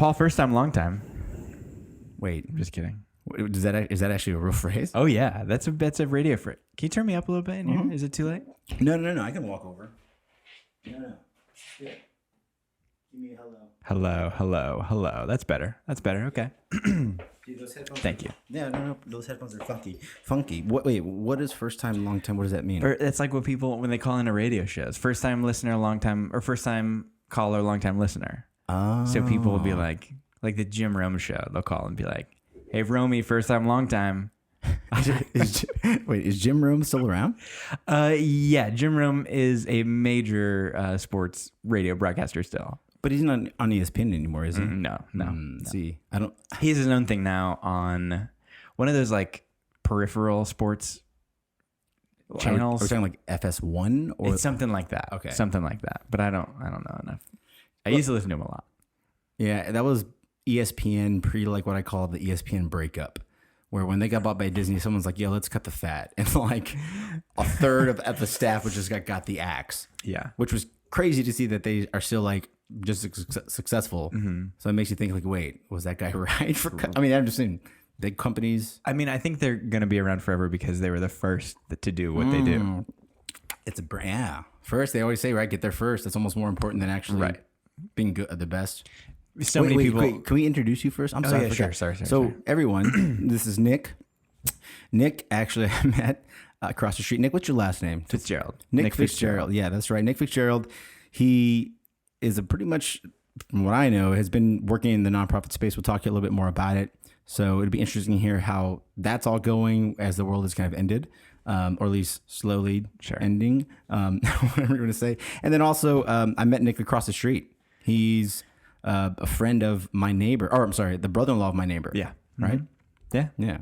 Paul, first time, long time. Wait, I'm just kidding. is that actually a real phrase? Oh yeah, that's a radio phrase. Can you turn me up a little bit in here? Is it too late? No. I can walk over. No. Yeah. Give me a Hello. That's better. Okay. Dude, those headphones. Thank you. Yeah, no. Those headphones are funky. What is first time, long time? What does that mean? Or it's like what people when they call in a radio shows. First time listener, long time, or first time caller, long time listener. Oh. So people will be like the Jim Rome show. They'll call and be like, "Hey, Romy, first time, long time." Is Jim Rome still around? Yeah, Jim Rome is a major sports radio broadcaster still. But he's not on ESPN anymore, is he? No. See, I don't. He has his own thing now on one of those like peripheral sports channels. Are we talking like FS1 or It's something like that. Okay. Something like that. But I don't know enough. I used to listen to him a lot. Yeah, that was ESPN pre like what I call the ESPN breakup, where when they got bought by Disney, someone's like, "Yo, let's cut the fat," and like a third of the staff which just got the axe. Yeah, which was crazy to see that they are still like just successful. Mm-hmm. So it makes you think like, wait, was that guy right? I mean, I'm just saying, big companies. I mean, I think they're gonna be around forever because they were the first to do what they do. It's a brand. Yeah. First, they always say, right, get there first. That's almost more important than actually being good, the best. So many people. Wait, can we introduce you first? I'm sorry. Yeah, sure. Sorry. So everyone, this is Nick. Nick, actually, I met across the street. Nick, what's your last name? Fitzgerald. Nick Fitzgerald. Yeah, that's right. Nick Fitzgerald. He is a pretty much, from what I know, has been working in the nonprofit space. We'll talk to you a little bit more about it. So it'd be interesting to hear how that's all going as the world has kind of ended, or at least slowly ending, whatever you're going to say. And then also, I met Nick across the street. He's a friend of my neighbor, or I'm sorry, the brother-in-law of my neighbor. Yeah. Right? Mm-hmm. Yeah.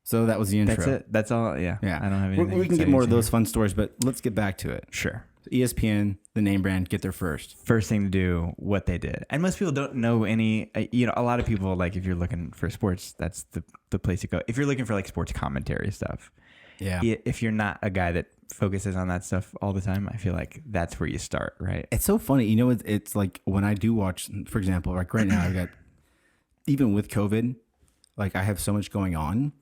So that was the intro. That's it. That's all. Yeah. Yeah. I don't have anything. We can get more of those fun stories, but let's get back to it. Sure. ESPN, the name brand, get there first. First thing to do, what they did. And most people don't know any, a lot of people, like if you're looking for sports, that's the place to go. If you're looking for like sports commentary stuff. Yeah. If you're not a guy that focuses on that stuff all the time, I feel like that's where you start, right? It's so funny. It's like when I do watch, for example, like right now, I've got, even with COVID, like I have so much going on.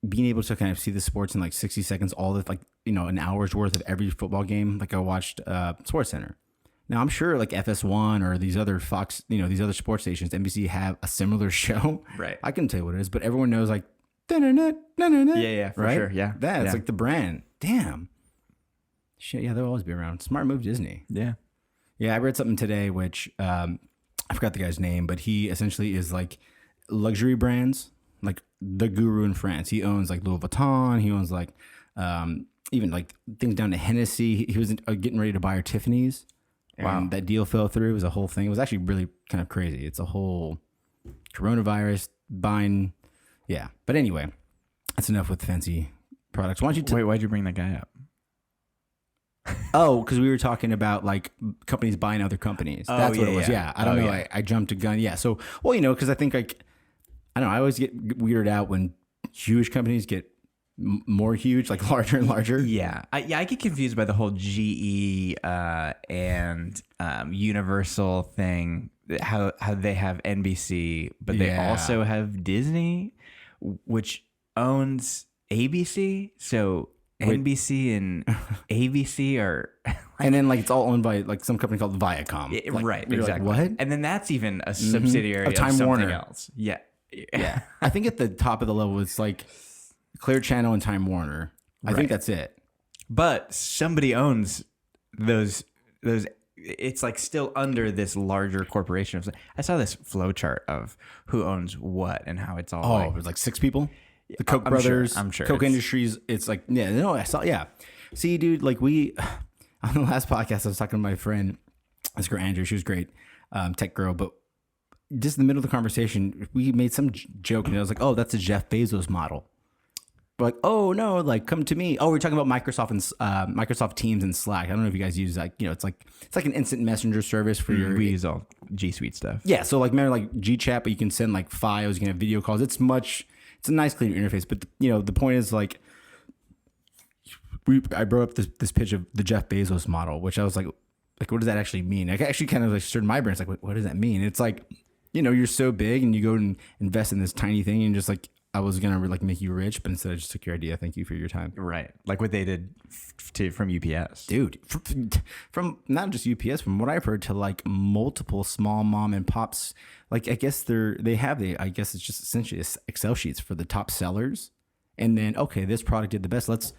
Being able to kind of see the sports in like 60 seconds, all the like, an hour's worth of every football game. Like I watched Sports Center. Now I'm sure like FS1 or these other Fox, these other sports stations, NBC have a similar show. Right. I couldn't tell you what it is, but everyone knows like, yeah, for right? sure. Yeah. That's like the brand. Damn. Shit. Yeah. They'll always be around. Smart move, Disney. Yeah. Yeah. I read something today, which I forgot the guy's name, but he essentially is like luxury brands. Like the guru in France. He owns like Louis Vuitton. He owns like even like things down to Hennessy. He was getting ready to buy our Tiffany's. And that deal fell through. It was a whole thing. It was actually really kind of crazy. It's a whole coronavirus buying. Yeah. But anyway, that's enough with fancy products. Why don't you Wait, why'd you bring that guy up? Oh, because we were talking about like companies buying other companies. That's what it was. Yeah. I don't know. Yeah. I jumped a gun. Yeah. So, well, because I think like, I don't know. I always get weirded out when huge companies get more huge, like larger and larger. Yeah. I get confused by the whole GE and Universal thing, how they have NBC, but they also have Disney, which owns ABC. So NBC and ABC are... and then like it's all owned by like some company called Viacom. Right. Exactly. Like, what? And then that's even a subsidiary of Time something Warner. else. Yeah. Yeah. I think at the top of the level, it's like Clear Channel and Time Warner. I think that's it. But somebody owns those. It's like still under this larger corporation. I saw this flow chart of who owns what and how it's all. Oh, it was like 6 people. The Koch brothers. I'm sure. Koch Industries. It's like I saw. Yeah. See, dude, like on the last podcast, I was talking to my friend, this girl Andrew. She was great, tech girl, but. Just in the middle of the conversation, we made some joke, and I was like, "Oh, that's a Jeff Bezos model." We're like, "Oh no, like come to me." Oh, we're talking about Microsoft and Microsoft Teams and Slack. I don't know if you guys use that. It's like an instant messenger service for your. We use all G Suite stuff. Yeah, so like remember like GChat, but you can send like files, you can have video calls. It's a nice clean interface. But the point is like, I brought up this pitch of the Jeff Bezos model, which I was like, what does that actually mean? I actually kind of like stirred my brain. It's like, what does that mean? It's like, you're so big and you go and invest in this tiny thing and just like, I was going to like make you rich, but instead I just took your idea. Thank you for your time. Right. Like what they did from UPS. Dude, from not just UPS, from what I've heard, to like multiple small mom and pops. Like, I guess I guess it's just essentially Excel sheets for the top sellers. And then, okay, this product did the best. Let's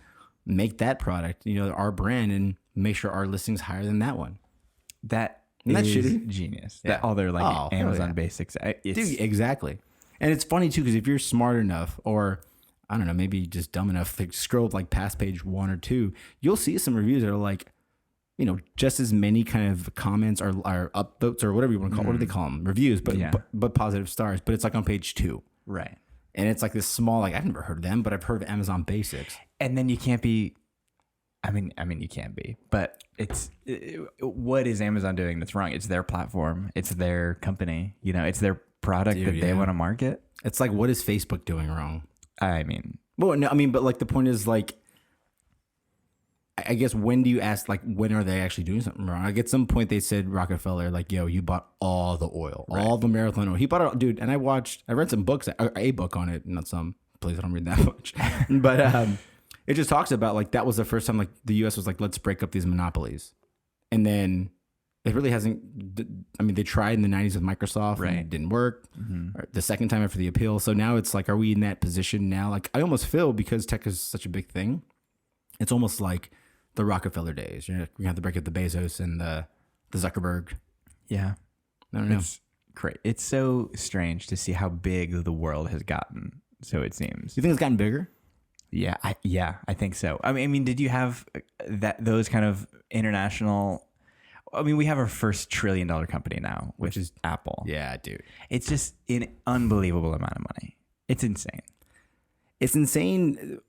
make that product, our brand, and make sure our listing's higher than that one. That's shitty? Genius. Yeah. That all their like Amazon basics. Dude, exactly. And it's funny too, because if you're smart enough, or I don't know, maybe just dumb enough to scroll like past page 1 or 2, you'll see some reviews that are like, just as many kind of comments or upvotes or whatever you want to call. What do they call them? Reviews, but positive stars. But it's like on page 2, right? And it's like this small, like I've never heard of them, but I've heard of Amazon Basics. And then you can't be. I mean, you can be, but what is Amazon doing that's wrong? It's their platform. It's their company. It's their product that they want to market. It's like, what is Facebook doing wrong? I mean, well, no, but like the point is like, I guess when do you ask, like, when are they actually doing something wrong? Like at some point they said Rockefeller, like, yo, you bought all the oil, all the marathon oil. He bought it all, dude. And I read some books, a book on it, not some, please, I don't read that much. But it just talks about like, that was the first time like the US was like, let's break up these monopolies. And then it really hasn't, they tried in the 90s with Microsoft and it didn't work. The second time after the appeal. So now it's like, are we in that position now? Like I almost feel, because tech is such a big thing, it's almost like the Rockefeller days. We have to break up the Bezos and the Zuckerberg. Yeah. I don't know. It's great. It's so strange to see how big the world has gotten. So it seems. You think it's gotten bigger? Yeah. I think so. I mean, did you have those kind of international? I mean, we have our first $1 trillion company now, which is Apple. Yeah, dude. It's just an unbelievable amount of money. It's insane. It's insane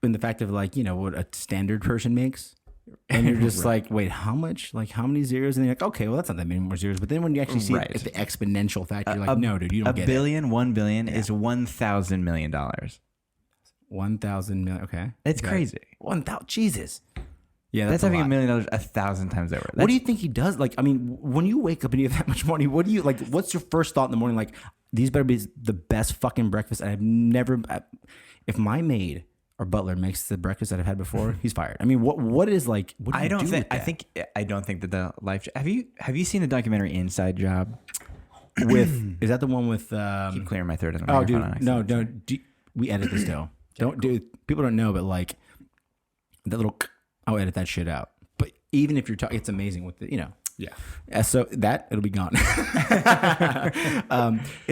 in the fact of like, what a standard person makes. And you're just like, wait, how much? Like, how many zeros? And you're like, okay, well, that's not that many more zeros. But then when you actually see it at the exponential factor, you're like, no, dude, you don't get it. 1 billion is $1,000 million. 1,000 million. Okay. It's crazy. 1,000. Jesus. Yeah, that's having $1 million 1,000 times over. What do you think he does? Like, I mean, when you wake up and you have that much money, what do you like? What's your first thought in the morning? Like, these better be the best fucking breakfast I've never. If my maid or butler makes the breakfast that I've had before, he's fired. I mean, what is like? What do you do with that? I don't think that the life. Have you seen the documentary Inside Job? Is that the one with? Keep clearing my throat. Oh, dude, no. We edit this though. People don't know, but like that little. I'll edit that shit out. But even if you're talking, it's amazing with the, Yeah. So it'll be gone. Is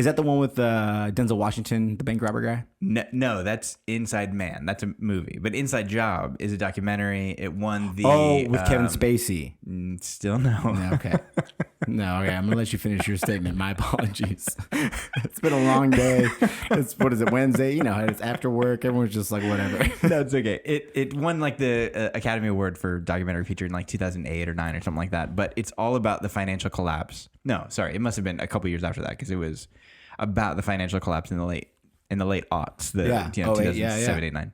that the one with Denzel Washington, the bank robber guy? No, that's Inside Man. That's a movie. But Inside Job is a documentary. It won the... with Kevin Spacey. Still no. Okay. No, okay. I'm going to let you finish your statement. My apologies. It's been a long day. What is it, Wednesday? It's after work. Everyone's just like, whatever. No, it's okay. It won like the Academy Award for documentary feature in like 2008 or 9 or something like that. But it's all about the financial collapse. No, sorry. It must have been a couple years after that, because it was about the financial collapse in the late aughts. 2007, 8, 9.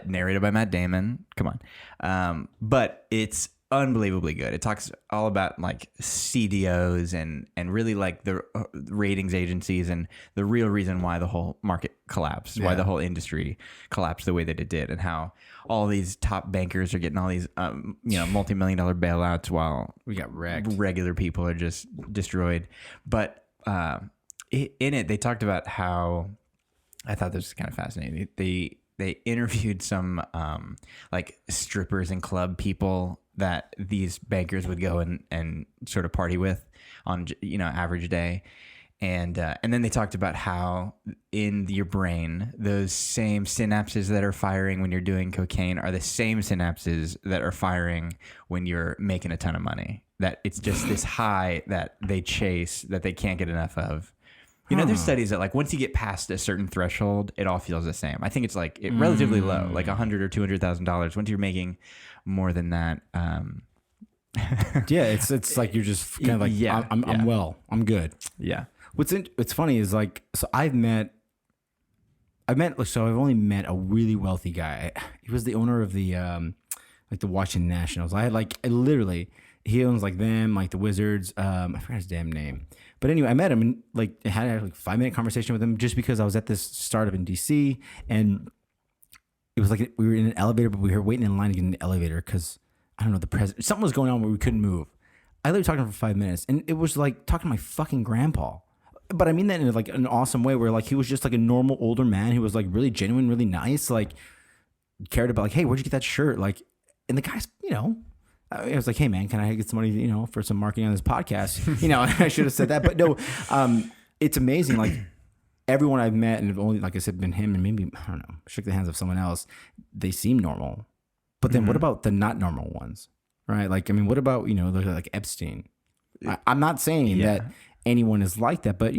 Narrated by Matt Damon. Come on. But it's unbelievably good. It talks all about like CDOs and really like the ratings agencies and the real reason why the whole market collapsed, why the whole industry collapsed the way that it did, and how all these top bankers are getting all these multi-million-dollar bailouts while we got wrecked. Regular people are just destroyed. But in it, they talked about how, I thought this was kind of fascinating. They interviewed some like strippers and club people that these bankers would go and sort of party with on average day, and then they talked about how in your brain those same synapses that are firing when you're doing cocaine are the same synapses that are firing when you're making a ton of money. That it's just this high that they chase that they can't get enough of. There's studies that like once you get past a certain threshold, it all feels the same. I think it's like relatively low, like $100,000 or $200,000. Once you're making more than that, yeah, it's like you're just kind of like I'm well, I'm good. Yeah. What's funny is like, so I've only met a really wealthy guy. He was the owner of the like the Washington Nationals. I literally, he owns like them, like the Wizards. I forgot his damn name. But anyway, I met him and like had a 5-minute conversation with him just because I was at this startup in DC, and it was like we were in an elevator, but we were waiting in line to get in the elevator because I don't know, the president, something was going on where we couldn't move. I literally talked to him for 5 minutes, and it was like talking to my fucking grandpa. But I mean that in like an awesome way, where like he was just like a normal older man who was like really genuine, really nice, like cared about like, hey, where'd you get that shirt? Like, and the guy's, I was like, hey man, can I get some money, for some marketing on this podcast? I should have said that, but no, it's amazing. Like everyone I've met, and only, like I said, been him and maybe, I don't know, shook the hands of someone else. They seem normal, but then what about the not normal ones? Right? Like, I mean, what about, like Epstein? I'm not saying that anyone is like that, but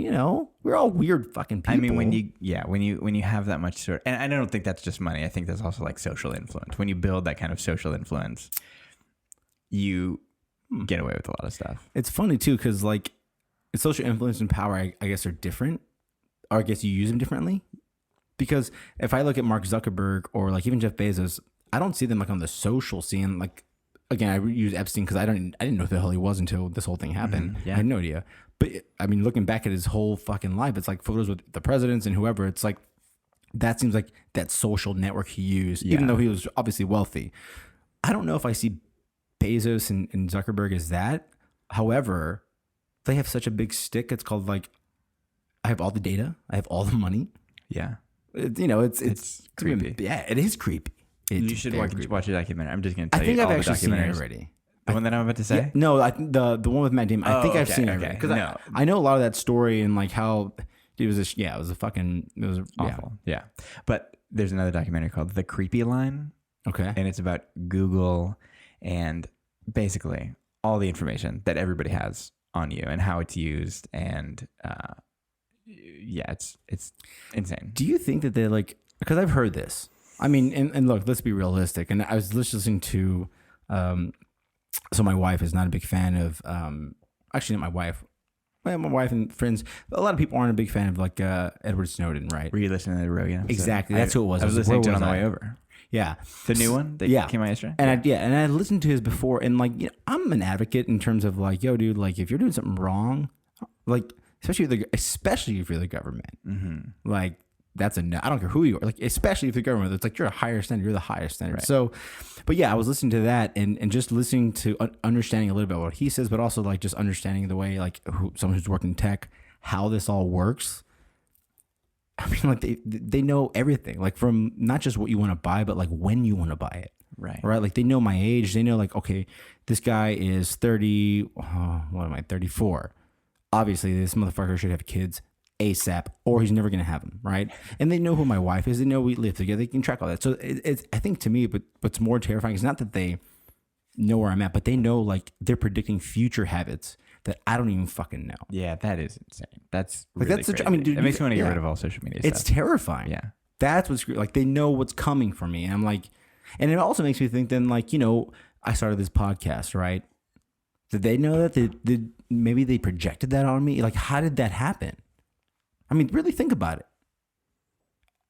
we're all weird fucking people. I mean, when you have that much sort, and I don't think that's just money. I think that's also like social influence. When you build that kind of social influence, you get away with a lot of stuff. It's funny too, because like social influence and power, I guess, are different, or I guess you use them differently. Because if I look at Mark Zuckerberg or like even Jeff Bezos, I don't see them like on the social scene. Like again, I use Epstein because I didn't know who the hell he was until this whole thing happened. Mm-hmm, yeah. I had no idea. But I mean, looking back at his whole fucking life, it's like photos with the presidents and whoever. It's like that seems like that social network he used, even though he was obviously wealthy. I don't know if I see Bezos and Zuckerberg as that. However, they have such a big stick. It's called like, I have all the data. I have all the money. Yeah. It's creepy. Yeah, it is creepy. You should watch a documentary. I'm just going to tell you all the documentaries. I think I've actually seen it already. The one that I'm about to say? Yeah, no, the one with Matt Damon. I think I've seen it because I know a lot of that story and like how it was awful. Yeah. But there's another documentary called The Creepy Line. Okay. And it's about Google and basically all the information that everybody has on you and how it's used. And it's insane. Do you think that they're like, because I've heard this. I mean, and look, let's be realistic. And I was listening to, so my wife is not a big fan of, actually not my wife. My wife and friends, a lot of people aren't a big fan of like Edward Snowden, right? Were you listening to the Rogan episode? Exactly. That's who it was. I was listening to it on the way over. Yeah. The new one that came out yesterday? And I listened to his before, and like, I'm an advocate in terms of like, yo, dude, like if you're doing something wrong, like especially if you're the government, like that's I don't care who you are, like especially if the government, it's like you're a higher standard, you're the highest standard. Right. So, but yeah, I was listening to that and just listening to understanding a little bit about what he says, but also like just understanding the way like someone who's working tech, how this all works. I mean, like they know everything, like from not just what you want to buy, but like when you want to buy it. Right. Right. Like they know my age. They know like, okay, this guy is 30. What am I? 34. Obviously, this motherfucker should have kids ASAP, or he's never going to have them. Right. And they know who my wife is. They know we live together. They can track all that. So it's I think to me, but what's more terrifying is not that they know where I'm at, but they know like they're predicting future habits that I don't even fucking know. Yeah, that is insane. That's really crazy. Dude, it makes me want to get rid of all social media stuff. It's terrifying. Yeah. That's what's like, they know what's coming for me. And I'm like, and it also makes me think then like, I started this podcast, right? Did they know that? Maybe they projected that on me? Like, how did that happen? I mean, really think about it.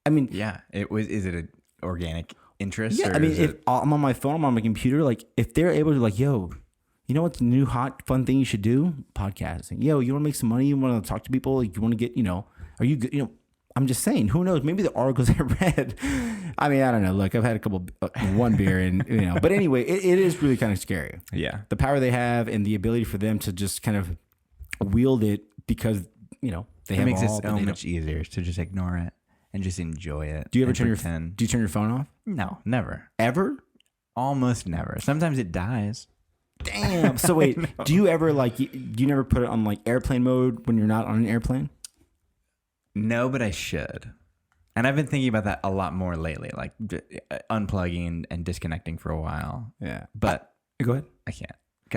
I mean, yeah, is it an organic interest? Yeah, or I mean, if I'm on my phone, I'm on my computer, like if they're able to like, yo, you know what's the new hot fun thing you should do? Podcasting. Yo, you want to make some money? You want to talk to people? Like, you want to get, are you good? I'm just saying, who knows? Maybe the articles I read. I mean, I don't know. Look, I've had a couple, one beer and, but anyway, it is really kind of scary. Yeah. The power they have and the ability for them to just kind of wield it because, they have makes all it so much easier to just ignore it and just enjoy it. Do you ever turn your phone off? No, never. Ever? Almost never. Sometimes it dies. Damn. So wait, do you ever do you never put it on like airplane mode when you're not on an airplane? No, but I should. And I've been thinking about that a lot more lately, like unplugging and disconnecting for a while. Yeah. But go ahead. I can't.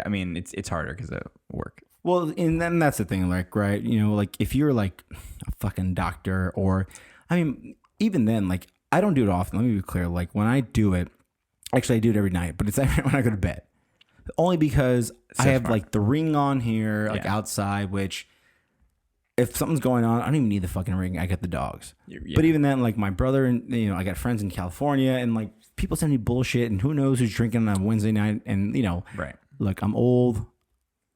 I mean, it's harder because of work. Well, and then that's the thing, like, right? Like if you're like a fucking doctor or, I mean, even then, like I don't do it often. Let me be clear. Like when I do it, actually I do it every night, but it's when I go to bed. Only because I have like the ring on here, like outside, which if something's going on, I don't even need the fucking ring. I got the dogs. Yeah. But even then, like my brother and, I got friends in California and like people send me bullshit, and who knows who's drinking on a Wednesday night. And Right. look, I'm old.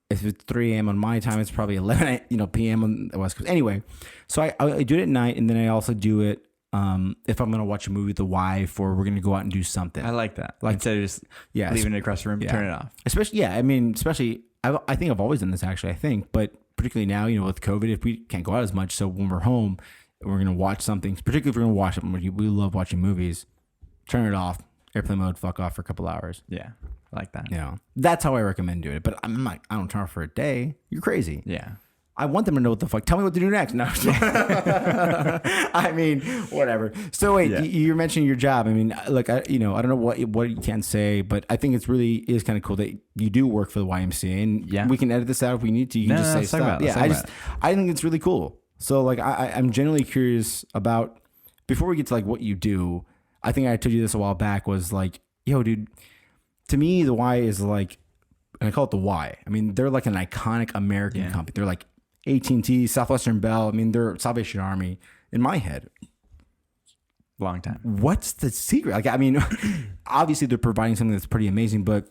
If it's 3 a.m. on my time, it's probably 11 p.m. on the West Coast. Anyway, so I do it at night, and then I also do it if I'm gonna watch a movie with the wife, or we're gonna go out and do something. I like that. Like, instead of just leaving it across the room, turn it off. Especially, I think I've always done this actually. I think, but particularly now, with COVID, if we can't go out as much, so when we're home, we're gonna watch something. Particularly if we're gonna watch something, we love watching movies. Turn it off, airplane mode, fuck off for a couple hours. Yeah, I like that. That's how I recommend doing it. But I don't turn off for a day. You're crazy. Yeah. I want them to know what the fuck. Tell me what to do next. No, I mean, whatever. So wait, you're mentioning your job. I mean, look, I don't know what you can say, but I think it's really is kind of cool that you do work for the YMCA, and we can edit this out if we need to. You can just say stuff. I think it's really cool. So like, I'm genuinely curious about, before we get to like what you do. I think I told you this a while back, was like, yo, dude, to me, the Y is like, and I call it the Y. I mean, they're like an iconic American company. They're like AT&T, Southwestern Bell. I mean, they're Salvation Army in my head. Long time. What's the secret? Like, I mean, obviously they're providing something that's pretty amazing, but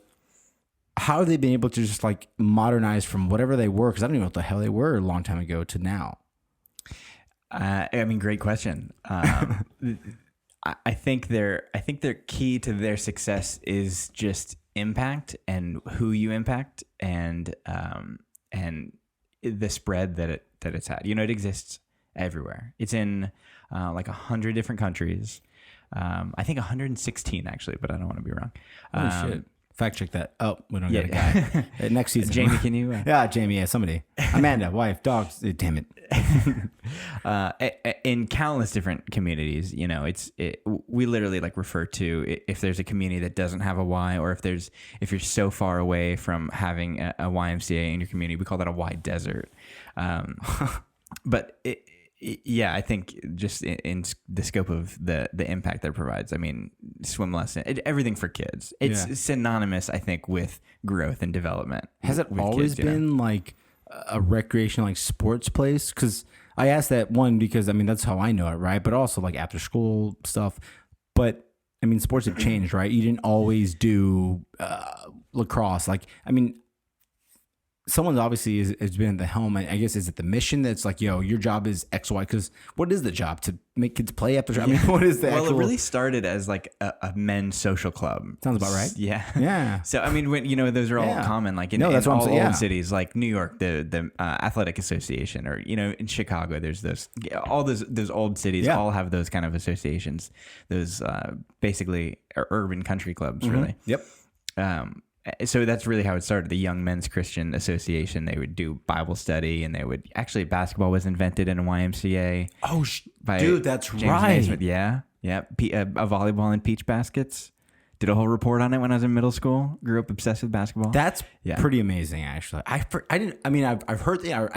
how have they been able to just like modernize from whatever they were? Because I don't even know what the hell they were a long time ago to now. I mean, great question. I think their key to their success is just impact and who you impact, and the spread that it's had. It exists everywhere. It's in like 100 different countries. I think 116 actually, but I don't want to be wrong. Holy shit. Fact check that. Oh, we don't get a guy. Next season. Jamie, can you? Yeah, Jamie. Yeah, somebody. Amanda, wife, dogs. Damn it. In countless different communities, we literally like refer to, if there's a community that doesn't have a Y, or if you're so far away from having a YMCA in your community, we call that a Y desert. But I think just in the scope of the impact that it provides, I mean, swim lesson, everything for kids. It's synonymous, I think, with growth and development. Has it always been like a recreational, like sports place? Because I asked that one because I mean that's how I know it, right? But also like after school stuff. But I mean, sports have changed, right? You didn't always do lacrosse. Like, I mean, someone obviously has been at the helm. I guess, is it the mission that's like, yo, your job is X, Y? Because what is the job? To make kids play after? I mean, what is that? Well, it really started as like a men's social club. Sounds about right. Yeah. So I mean, when those are all common, like in all old cities, like New York, the athletic association, or in Chicago, there's those old cities all have those kind of associations. Those basically are urban country clubs, really. Yep. So that's really how it started. The Young Men's Christian Association. They would do Bible study, and basketball was invented in a YMCA. Oh, dude, that's James right. Naismith. Yeah. A volleyball and peach baskets. Did a whole report on it when I was in middle school. Grew up obsessed with basketball. That's pretty amazing, actually. I've heard. I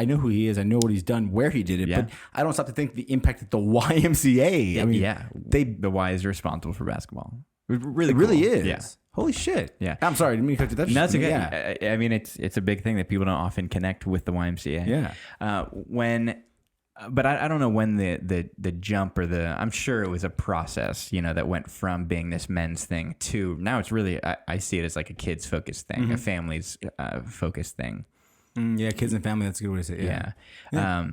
know who he is. I know what he's done, where he did it, but I don't stop to think the impact at the YMCA. The Y is responsible for basketball. It really is. Yeah. Holy shit. Yeah. I'm sorry. I didn't mean to cut you. That's no, it's okay. Yeah. I mean, it's a big thing that people don't often connect with the YMCA. Yeah. But I don't know when the jump, or I'm sure it was a process, that went from being this men's thing to now it's really, I see it as like a kids focused thing, a families focused thing. Yeah. Kids and family. That's a good way to say it. Yeah.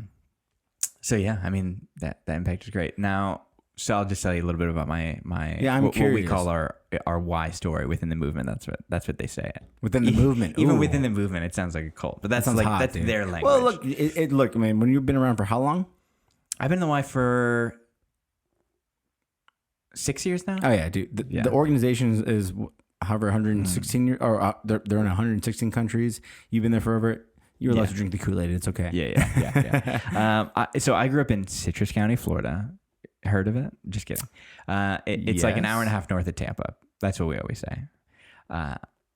So yeah, I mean, that impact is great. Now, so I'll just tell you a little bit about my I'm curious. What we call our why story within the movement. That's what they say. Within the movement, even within the movement, it sounds like a cult, but that's like hot, that's dude. Their language. Well, look, I mean, when you've been around for how long? I've been in the Y for 6 years now. Oh yeah, dude. The organization is however 116 years, or they're in 116 countries. You've been there forever. You're allowed to drink the Kool-Aid. It's okay. Yeah. So I grew up in Citrus County, Florida. Heard of it? Just kidding. It's like an hour and a half north of Tampa. That's what we always say.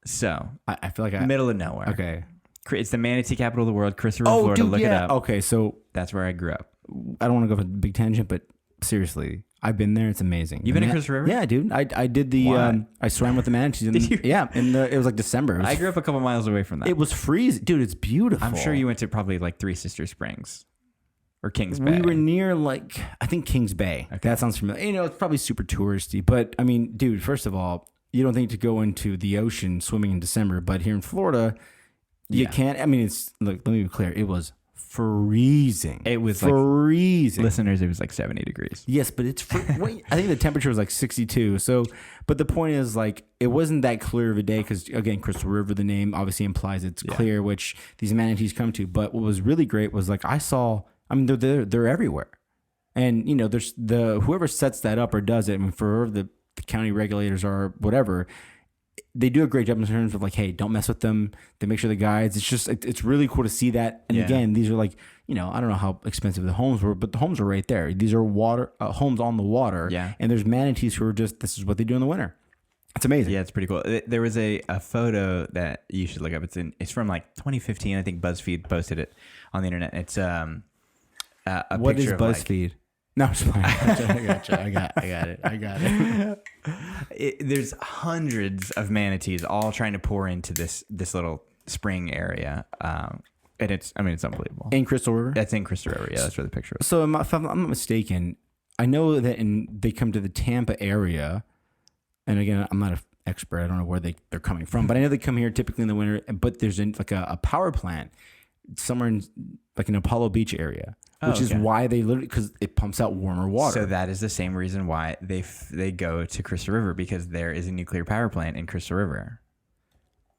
So I feel like middle of nowhere. Okay. It's the manatee capital of the world, Chris River, Florida. Dude, Look it up. Okay, so that's where I grew up. I don't want to go for a big tangent, but seriously, I've been there. It's amazing. You've been to Chris River? Yeah, dude. I did the I swam with the manatees. Did you? Yeah, it was like December. I grew up a couple miles away from that. It was freezing, dude. It's beautiful. I'm sure you went to probably like Three Sister Springs. or Kings Bay? We were near I think Kings Bay. Okay. That sounds familiar. You know, it's probably super touristy, but I mean, dude, first of all, you don't think to go into the ocean swimming in December, but here in Florida, you can't. I mean, let me be clear. It was freezing. It was freezing. Listeners, it was 70 degrees. Yes, but it's wait, I think the temperature was 62. So, but the point is it wasn't that clear of a day because again, Crystal River, the name obviously implies it's clear, which these manatees come to. But what was really great was they're everywhere, and you know, there's whoever sets that up or does it. I mean, for the county regulators or whatever, they do a great job in terms of hey, don't mess with them. They make sure the guides. It's just it's really cool to see that. And again, these are I don't know how expensive the homes were, but the homes are right there. These are water homes on the water. Yeah. And there's manatees who are this is what they do in the winter. It's amazing. Yeah, it's pretty cool. There was a photo that you should look up. It's from 2015. I think BuzzFeed posted it on the internet. It's a what picture is BuzzFeed? No, I'm just playing. I got it. There's hundreds of manatees all trying to pour into this little spring area, and it's unbelievable. In Crystal River? That's in Crystal River. Yeah, that's where the picture was. So if I'm not mistaken, I know that they come to the Tampa area, and again, I'm not an expert. I don't know where they're coming from, but I know they come here typically in the winter. But there's a power plant somewhere in an Apollo Beach area. Which is why they literally, because it pumps out warmer water. So that is the same reason why they go to Crystal River, because there is a nuclear power plant in Crystal River.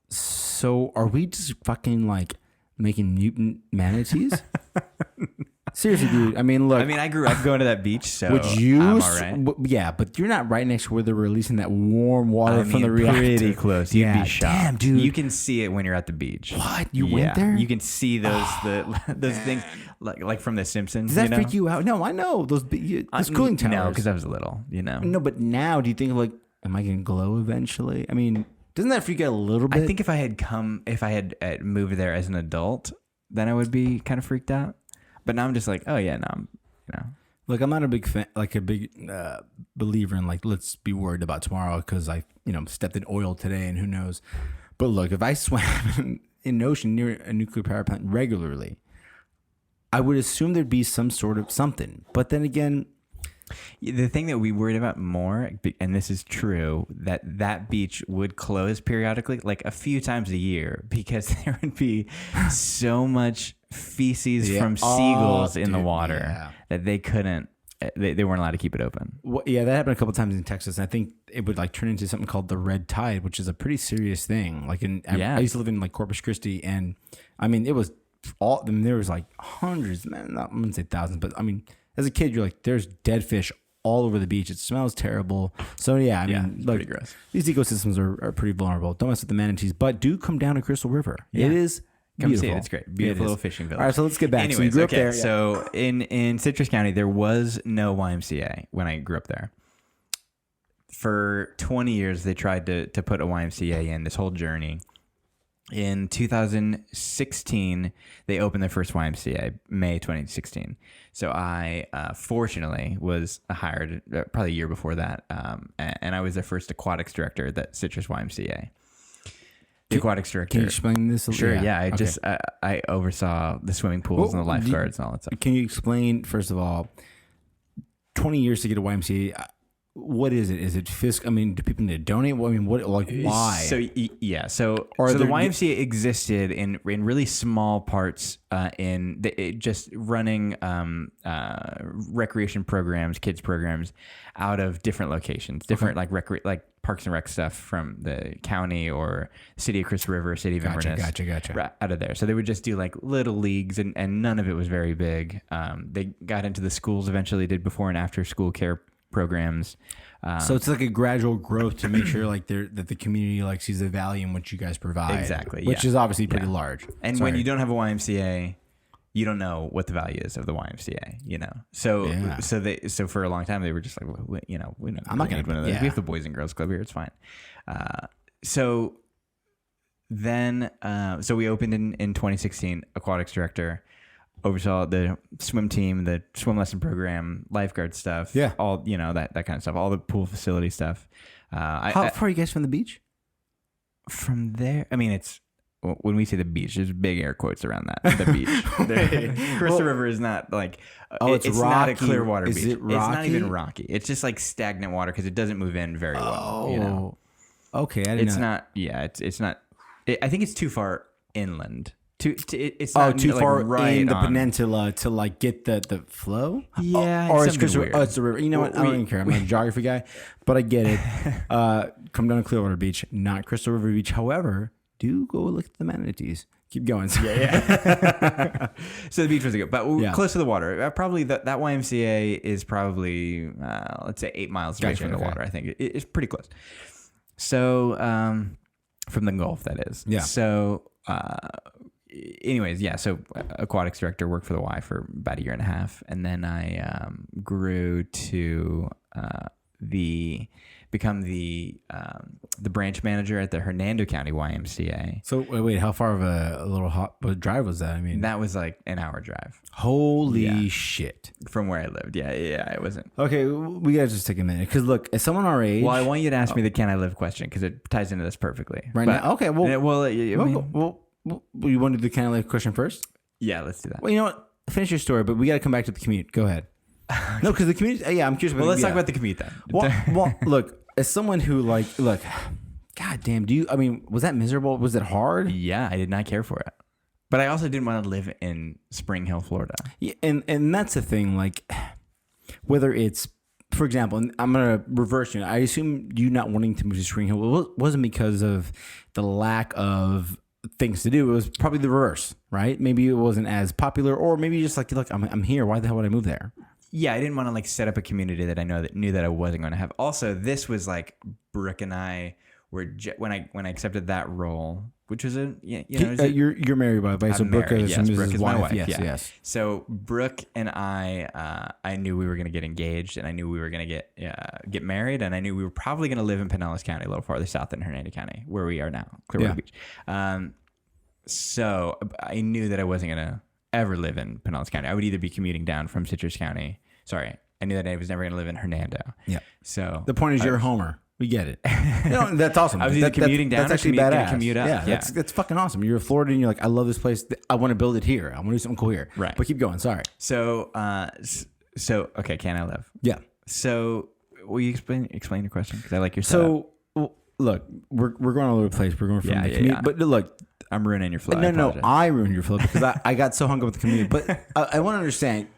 So are we just fucking making mutant manatees? Seriously, dude. I mean, look. I grew up going to that beach, so would you? I'm all right. Yeah, but you're not right next to where they're releasing that warm water from the reactor. Pretty close. You'd be shocked. Damn, dude. You can see it when you're at the beach. What? You went there? You can see those those things like from The Simpsons. Does that freak you out? No, I know those cooling towers. No, because I was little. No, but now do you think am I gonna glow eventually? I mean, doesn't that freak you out a little bit? I think if I had moved there as an adult, then I would be kind of freaked out. But now I'm just oh yeah, no, Look, I'm not a big fan, believer in let's be worried about tomorrow because I stepped in oil today and who knows. But look, if I swam in an ocean near a nuclear power plant regularly, I would assume there'd be some sort of something. But then again, the thing that we worried about more, and this is true, that beach would close periodically, a few times a year, because there would be so much feces from seagulls in the water that they couldn't. They weren't allowed to keep it open. Well, yeah, that happened a couple of times in Texas. I think it would turn into something called the red tide, which is a pretty serious thing. I used to live in Corpus Christi, and I mean it was there was hundreds, man, I wouldn't say thousands, but I mean as a kid you're there's dead fish all over the beach. It smells terrible. So yeah, I mean, pretty gross. These ecosystems are pretty vulnerable. Don't mess with the manatees, but do come down to Crystal River. Yeah. It is Come beautiful. see it. It's great. Beautiful little fishing village. All right, so let's get back. Anyways, so you grew up there. Yeah. So in Citrus County, there was no YMCA when I grew up there. For 20 years, they tried to put a YMCA in this whole journey. In 2016, they opened their first YMCA, May 2016. So I, fortunately, was hired probably a year before that, and I was their first aquatics director at that Citrus YMCA. The aquatics director. Can you explain this? Sure, yeah. I oversaw the swimming pools and the lifeguards and all that stuff. Can you explain, first of all, 20 years to get a YMCA? What is it? Is it fiscal? I mean, do people need to donate? I mean, what? Why? So yeah. So the YMCA existed in really small parts just running recreation programs, kids programs, out of different locations, different like Parks and Rec stuff from the county or city of Crystal River, city of Inverness. Gotcha. Out of there. So they would just do little leagues, and none of it was very big. They got into the schools eventually. Did before and after school care programs. So it's a gradual growth to make sure that the community sees the value in what you guys provide. Exactly. Which is obviously pretty large. And when you don't have a YMCA, you don't know what the value is of the YMCA, So for a long time they were just I'm not going to do one of those. We have the Boys and Girls Club here. It's fine. So then we opened in 2016, aquatics director, oversaw the swim team, the swim lesson program, lifeguard stuff, all that kind of stuff, all the pool facility stuff. How far are you guys from the beach? From there, I mean, it's when we say the beach, there's big air quotes around that. The beach. Crystal River is not like. It's not a clear water beach. It rocky? It's not even rocky. It's just like stagnant water because it doesn't move in very well. You know? Okay. I didn't It's know not. Yeah. It's not. I think it's too far inland. It's Oh, not too like far right in the on. peninsula to like get the flow. Yeah, or it's something Crystal. weird. Oh, it's the river. You know what? I don't even care. I'm not a geography guy, but I get it. Come down to Clearwater Beach, not Crystal River Beach. However, do go look at the manatees. Keep going. Yeah. So the beach was good, but close to the water. Probably that YMCA is probably let's say 8 miles away from the water. I think it's pretty close. So from the Gulf, that is. Yeah. So. Anyways, yeah. So aquatics director, worked for the Y for about a year and a half, and then I grew to become the branch manager at the Hernando County YMCA. So wait, how far of a little hot drive was that? I mean, That was like an hour drive holy shit. from where I lived. Yeah, it wasn't. Okay, we gotta just take a minute because look, as someone our age, Well, I want you to ask me the "Can I live?" question because it ties into this perfectly. right But- now. Okay, well, you want to do the kind of like question first? yeah, let's do that. Well, you know what? Finish your story, but we got to come back to the commute. Go ahead. No, because the commute. Yeah, I'm curious. Well, let's talk about the commute then. Well, look, as someone who look, God damn, was that miserable? Was it hard? Yeah, I did not care for it, but I also didn't want to live in Spring Hill, Florida. Yeah, and that's the thing. Like, whether it's, for example, and I'm gonna reverse you. I assume you not wanting to move to Spring Hill wasn't because of the lack of things to do. It was probably the reverse, right? Maybe it wasn't as popular, or maybe just like, look, I'm here. Why the hell would I move there? Yeah, I didn't want to like set up a community that I knew that I wasn't going to have. Also, this was like Brooke and I were when I accepted that role, which was You're married, by the way. So I'm Brooke married. is Yes, Mrs. Brooke is my wife. Yes. So Brooke and I knew we were going to get engaged, and I knew we were going to get married, and I knew we were probably going to live in Pinellas County, a little farther south than Hernando County, where we are now, Clearwater Beach. So I knew that I wasn't going to ever live in Pinellas County. I would either be commuting down from Citrus County. Sorry, I knew that I was never going to live in Hernando. Yeah. So the point is, you're a homer. We get it. That's awesome. I was either commuting down that's or actually badass. Commute up. Yeah, that's fucking awesome. You're a Florida, and you're like, I love this place. I want to build it here. I want to do something cool here. Right. But keep going. Sorry. So okay, can I live? Yeah. So will you explain your question? Because I like your setup. So look, we're going all over the place. We're going from the commute, yeah. but look. I'm ruining your flow. No, I ruined your flow because I got so hung up with the commute. But I want to understand.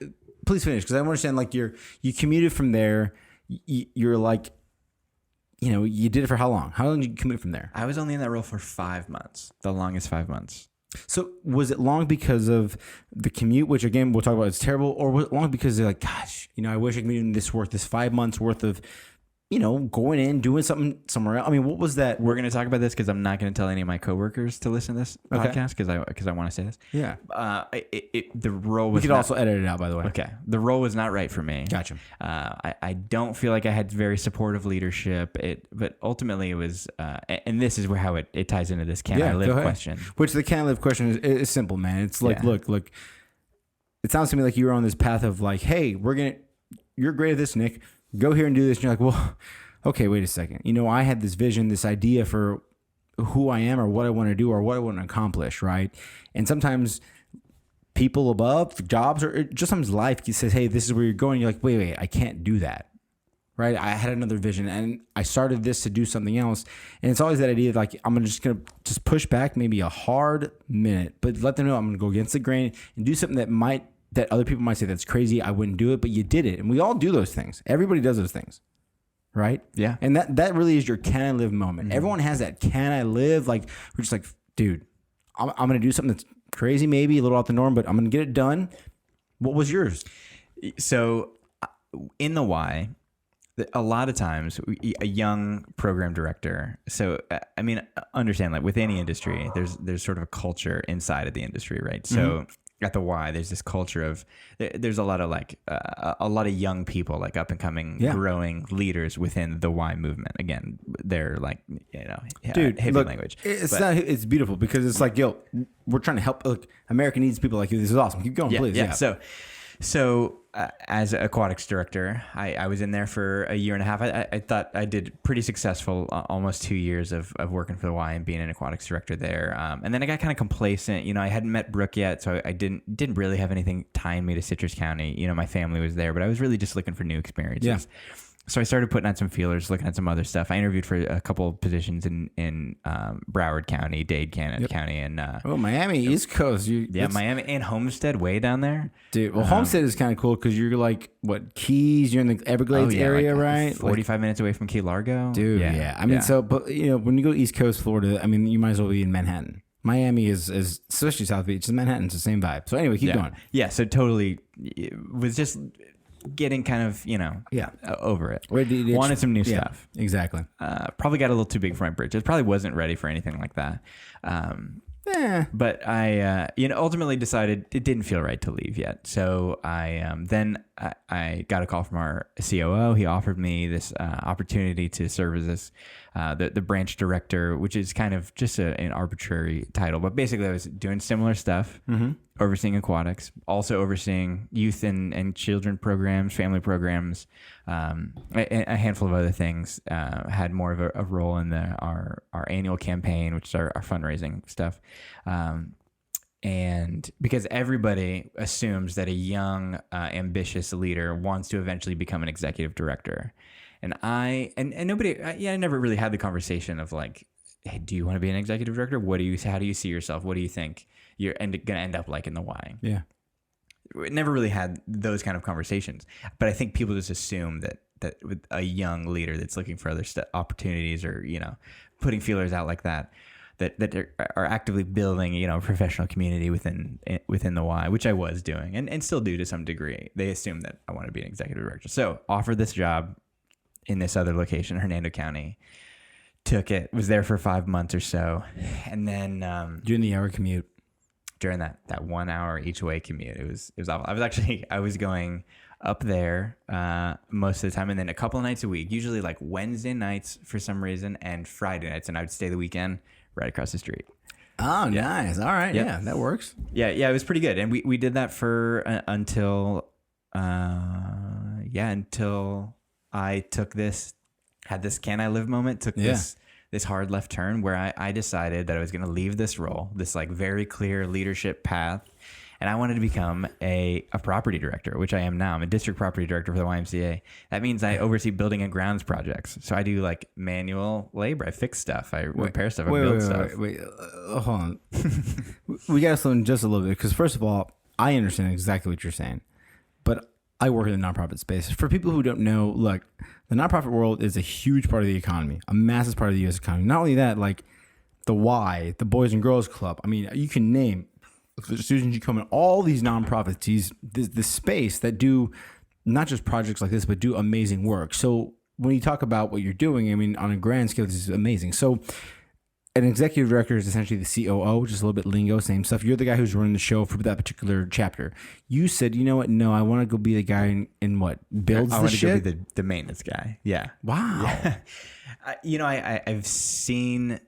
Please finish because I want to understand. Like you commuted from there. You're like, you did it for how long? How long did you commute from there? I was only in that role for 5 months. The longest 5 months. So was it long because of the commute, which again we'll talk about? It's terrible, or was it long because they're like, gosh, I wish I could be doing this 5 months worth of. Going in, doing something somewhere else. I mean, what was that? We're going to talk about this because I'm not going to tell any of my coworkers to listen to this podcast because I want to say this. Yeah. The role was. We could also edit it out, by the way. Okay. The role was not right for me. Gotcha. I don't feel like I had very supportive leadership. But ultimately it was, and this is how it ties into this can I live question. Which the can I live question is simple, man. It's like, look. It sounds to me like you were on this path of like, hey, you're great at this, Nick. Go here and do this. And you're like, well, okay, wait a second. I had this vision, this idea for who I am or what I want to do or what I want to accomplish, right? And sometimes people above, jobs, or just sometimes life says, hey, this is where you're going. You're like, wait, I can't do that, right? I had another vision and I started this to do something else. And it's always that idea of like, I'm just going to push back maybe a hard minute, but let them know I'm going to go against the grain and do something that other people might say that's crazy. I wouldn't do it, but you did it. And we all do those things. Everybody does those things. Right? Yeah. And that really is your can I live moment. Mm-hmm. Everyone has that can I live. Like, we're just like, dude, I'm going to do something that's crazy, maybe a little off the norm, but I'm going to get it done. What was yours? So in the Y, a lot of times a young program director. So, I mean, understand like with any industry, there's sort of a culture inside of the industry, right? So at the Y, there's this culture of there's a lot of like a lot of young people, like up and coming, growing leaders within the Y movement. Again, they're like dude, hippie look, language. It's beautiful because it's like, yo, we're trying to help. Look, America needs people like you. This is awesome. Keep going, please. Yeah. So as an aquatics director, I was in there for a year and a half. I thought I did pretty successful, almost 2 years of working for the Y and being an aquatics director there. And then I got kind of complacent. I hadn't met Brooke yet, so I didn't really have anything tying me to Citrus County. My family was there, but I was really just looking for new experiences. Yeah. So I started putting out some feelers, looking at some other stuff. I interviewed for a couple of positions in Broward County, Dade County, and Miami, East Coast. Miami and Homestead, way down there, dude. Well, Homestead is kind of cool because you're like Keys. You're in the Everglades area, right? 45 minutes away from Key Largo, dude. Yeah. I mean, so but when you go to East Coast Florida, I mean, you might as well be in Manhattan. Miami is especially South Beach. Manhattan's the same vibe. So anyway, keep going. Yeah. So totally, it was just getting kind of over it. Wanted some new stuff. Exactly. Probably got a little too big for my britches. Probably wasn't ready for anything like that. But I ultimately decided it didn't feel right to leave yet. So I got a call from our COO. He offered me this opportunity to serve as this the branch director, which is kind of just an arbitrary title, but basically I was doing similar stuff, overseeing aquatics, also overseeing youth and children programs, family programs, a handful of other things. Had more of a role in our annual campaign, which is our fundraising stuff. And because everybody assumes that a young, ambitious leader wants to eventually become an executive director. And I never really had the conversation of like, hey, do you want to be an executive director? How do you see yourself? What do you think you're going to end up like in the Y? Yeah. Never really had those kind of conversations. But I think people just assume that with a young leader that's looking for other opportunities or, putting feelers out like that are actively building, a professional community within the Y, which I was doing and still do to some degree. They assume that I want to be an executive director. So offered this job in this other location, Hernando County, took it, was there for 5 months or so. And then during the hour commute, during that 1 hour each way commute, it was awful. I was going up there most of the time, and then a couple of nights a week, usually like Wednesday nights for some reason and Friday nights, and I would stay the weekend right across the street. Oh, nice. All right. Yep. Yeah, that works. Yeah, it was pretty good. And we did that for until I had this can I live moment, this hard left turn where I decided that I was going to leave this role, this like very clear leadership path. And I wanted to become a property director, which I am now. I'm a district property director for the YMCA. That means I oversee building and grounds projects. So I do like manual labor. I fix stuff. I repair stuff. I build stuff. Hold on. We got to slow down just a little bit because first of all, I understand exactly what you're saying. But I work in the nonprofit space. For people who don't know, look, the nonprofit world is a huge part of the economy, a massive part of the U.S. economy. Not only that, like the Y, the Boys and Girls Club. I mean, you can name Susan G. Komen, all these nonprofits, this space that do not just projects like this, but do amazing work. So when you talk about what you're doing, I mean, on a grand scale, this is amazing. So an executive director is essentially the COO, just a little bit lingo, same stuff. You're the guy who's running the show for that particular chapter. You said, you know what? No, I want to go be the guy in what builds the shit. I want to go be the maintenance guy. Yeah. Wow. Yeah. I've seen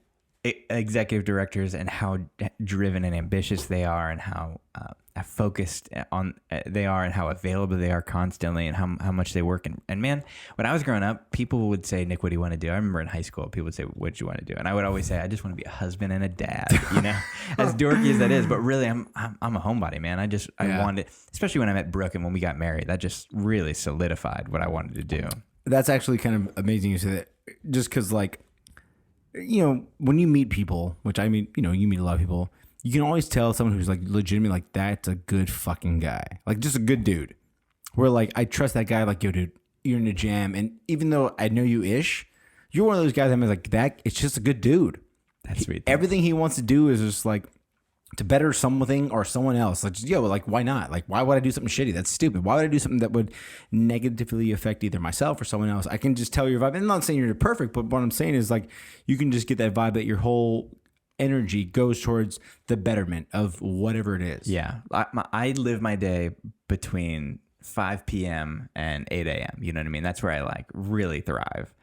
executive directors and how driven and ambitious they are, and how focused on they are, and how available they are constantly, and how much they work. And man, when I was growing up, people would say, Nick, what do you want to do? I remember in high school, people would say, what do you want to do? And I would always say, I just want to be a husband and a dad, as dorky as that is. But really, I'm a homebody, man. I wanted, especially when I met Brooke and when we got married, that just really solidified what I wanted to do. That's actually kind of amazing you say that, just because like, when you meet people, which I mean, you meet a lot of people, you can always tell someone who's like legitimately like, that's a good fucking guy. Like just a good dude. Where like, I trust that guy. Like, yo, dude, you're in a jam. And even though I know you ish, you're one of those guys I'm like, that it's just a good dude. That's sweet. Everything he wants to do is just like to better something or someone else. Like, like, why not? Like, why would I do something shitty? That's stupid. Why would I do something that would negatively affect either myself or someone else? I can just tell your vibe. And I'm not saying you're perfect, but what I'm saying is like, you can just get that vibe that your whole energy goes towards the betterment of whatever it is. Yeah. I live my day between 5 p.m. and 8 a.m. You know what I mean? That's where I like really thrive.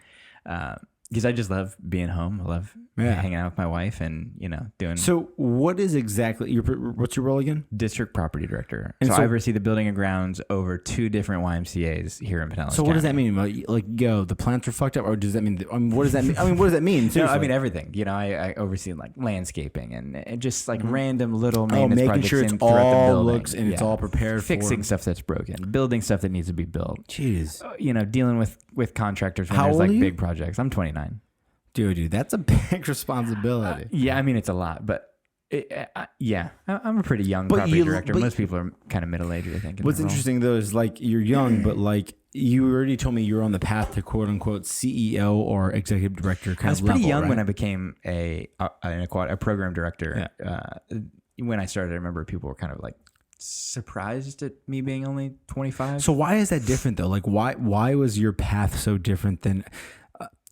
Because I just love being home. I love hanging out with my wife and, doing... So what is exactly what's your role again? District property director. And so so I oversee the building and grounds over 2 different YMCAs here in Pinellas County. So what does that mean? Like, the plants are fucked up, or does that mean? What does that mean? What does that mean? No, I mean everything. I oversee like landscaping and just like random little maintenance making projects sure it's throughout the all building. looks and it's all prepared Fixing for stuff that's broken, building stuff that needs to be built. Jeez. Dealing with contractors when How there's old like are you? big projects. I'm 29. Dude, that's a big responsibility. Yeah, I mean it's a lot, but I'm a pretty young property director. Most people are kind of middle aged, I think. What's interesting though is like you're young, but like you already told me you're on the path to quote unquote CEO or executive director kind of level. I was pretty young right? when I became a program director. Yeah. When I started, I remember people were kind of like surprised at me being only 25. So why is that different though? Like why was your path so different than?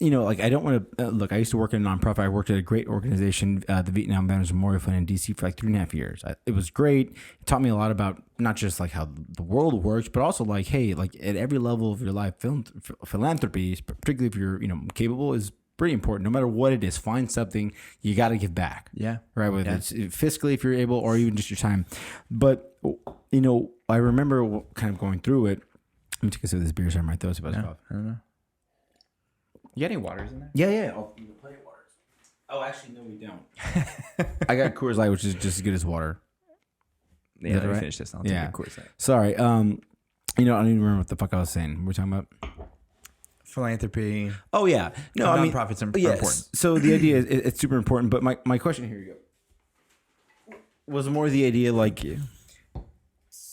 Like I don't want to look. I used to work in a nonprofit. I worked at a great organization, the Vietnam Veterans Memorial Fund in DC for like 3.5 years. It was great. It taught me a lot about not just like how the world works, but also like, hey, like at every level of your life, philanthropy, particularly if you're capable, is pretty important. No matter what it is, find something you got to give back. Yeah, right. Whether it's fiscally if you're able, or even just your time. But I remember kind of going through it. Let me take a sip of this beer. Sorry, my throat's about to cough. I don't know. You got any waters in there? Yeah. Oh, plenty of waters. Oh, actually, no, we don't. I got Coors Light, which is just as good as water. Yeah, let me finish this. I'll take a Coors Light. Sorry. I don't even remember what the fuck I was saying. We're talking about philanthropy. Oh yeah, no, nonprofits are important. So the idea is it's super important. But my question here you go was more the idea like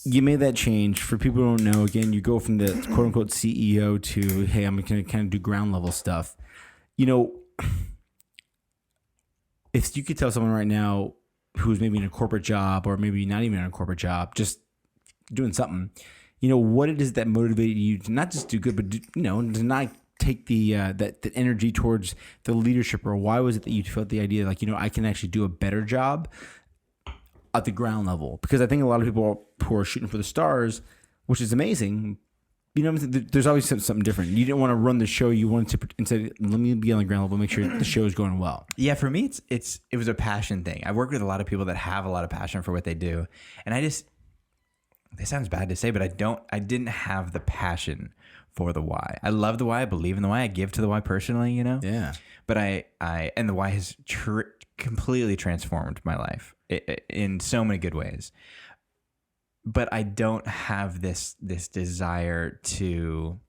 you made that change. For people who don't know, again, you go from the quote unquote CEO to, hey, I'm going to kind of do ground level stuff. If you could tell someone right now who's maybe in a corporate job or maybe not even in a corporate job, just doing something, what it is that motivated you to not just do good, but to not take the that energy towards the leadership, or why was it that you felt the idea like, I can actually do a better job at the ground level? Because I think a lot of people who are shooting for the stars, which is amazing, there's always something different. You didn't want to run the show. You wanted to instead, let me be on the ground level, make sure the show is going well. Yeah, for me, it was a passion thing. I work with a lot of people that have a lot of passion for what they do, and this sounds bad to say, but I didn't have the passion for the why. I love the why. I believe in the why. I give to the why personally, Yeah. But and the why has completely transformed my life in so many good ways. But I don't have this desire to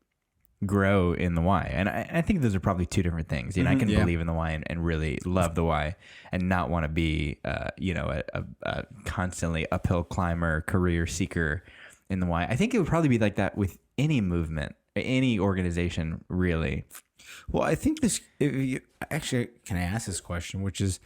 grow in the why. And I think those are probably 2 different things. I can believe in the why and really love the why and not want to be, a constantly uphill climber, career seeker in the why. I think it would probably be like that with any movement, any organization, really. Well, I think actually, can I ask this question, which is,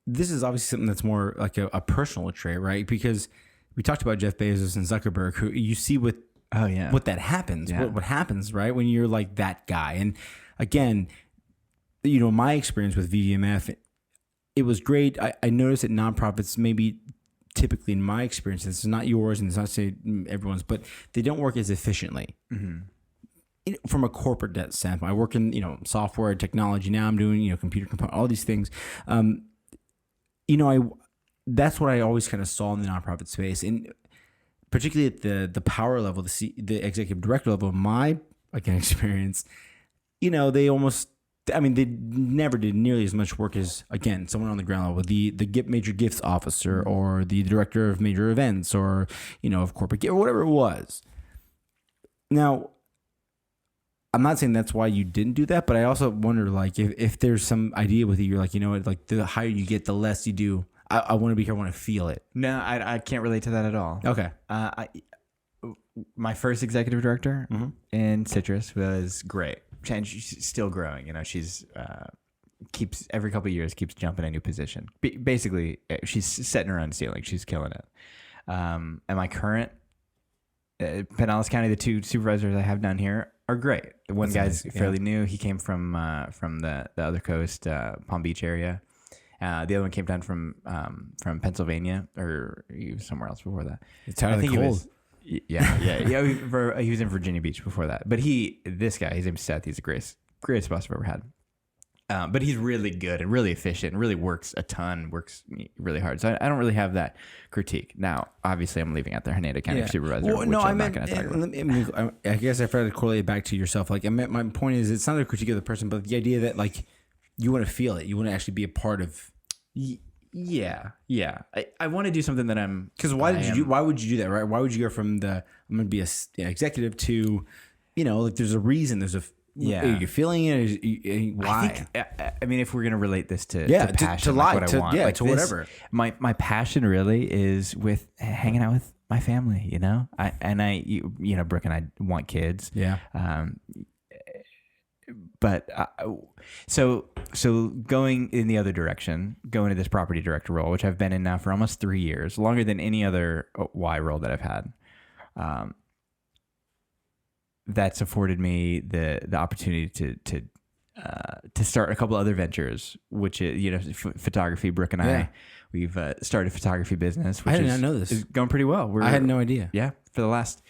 this is obviously something that's more like a personal trait, right? Because we talked about Jeff Bezos and Zuckerberg, who you see what that happens, what happens, right? When you're like that guy. And again, my experience with VDMF, it was great. I noticed that nonprofits, maybe typically in my experience, it's not yours and it's not say everyone's, but they don't work as efficiently. Mm-hmm. From a corporate debt standpoint, I work in, software, technology. Now I'm doing, computer component, all these things. That's what I always kind of saw in the nonprofit space, and particularly at the power level, the executive director level. My experience, they they never did nearly as much work as someone on the ground level, the major gifts officer or the director of major events or of corporate or whatever it was. Now, I'm not saying that's why you didn't do that, but I also wonder if there's some idea with you, you're the higher you get, the less you do. I want to be here. I want to feel it. No, I can't relate to that at all. Okay. My first executive director in Citrus was great. And she's still growing. She's keeps every couple of years keeps jumping a new position. Basically, she's setting her own ceiling. She's killing it. And my current Pinellas County, the 2 supervisors I have down here are great. The one guy's fairly new. He came from the other coast, Palm Beach area. The other one came down from Pennsylvania, or he was somewhere else before that. It's entirely cold. He was in Virginia Beach before that. But his name's Seth. He's a great greatest boss I've ever had. But he's really good and really efficient and really works a ton, works really hard. So I don't really have that critique. Now, obviously, I'm leaving out the Hernando County supervisor, Well, which no, I'm not going to talk about. I guess I tried to correlate it back to yourself. Like, my point is, it's not a critique of the person, but the idea that like you want to feel it, you want to actually be a part of. Yeah. I want to do something that I'm. Because why would you do that, right? Why would you go from the I'm going to be a executive to, like there's a reason, there's a. Yeah, you're feeling it. Why? I mean, if we're gonna relate this to passion, to like life, what I want, like to this, whatever. My passion really is with hanging out with my family. Brooke and I want kids. Yeah. But so going in the other direction, going to this property director role, which I've been in now for almost 3 years, longer than any other Y role that I've had. That's afforded me the opportunity to start a couple other ventures, which is photography. Brooke and I, we've started a photography business. Which I did not know this. Is going pretty well. I had no idea. Yeah, for the last.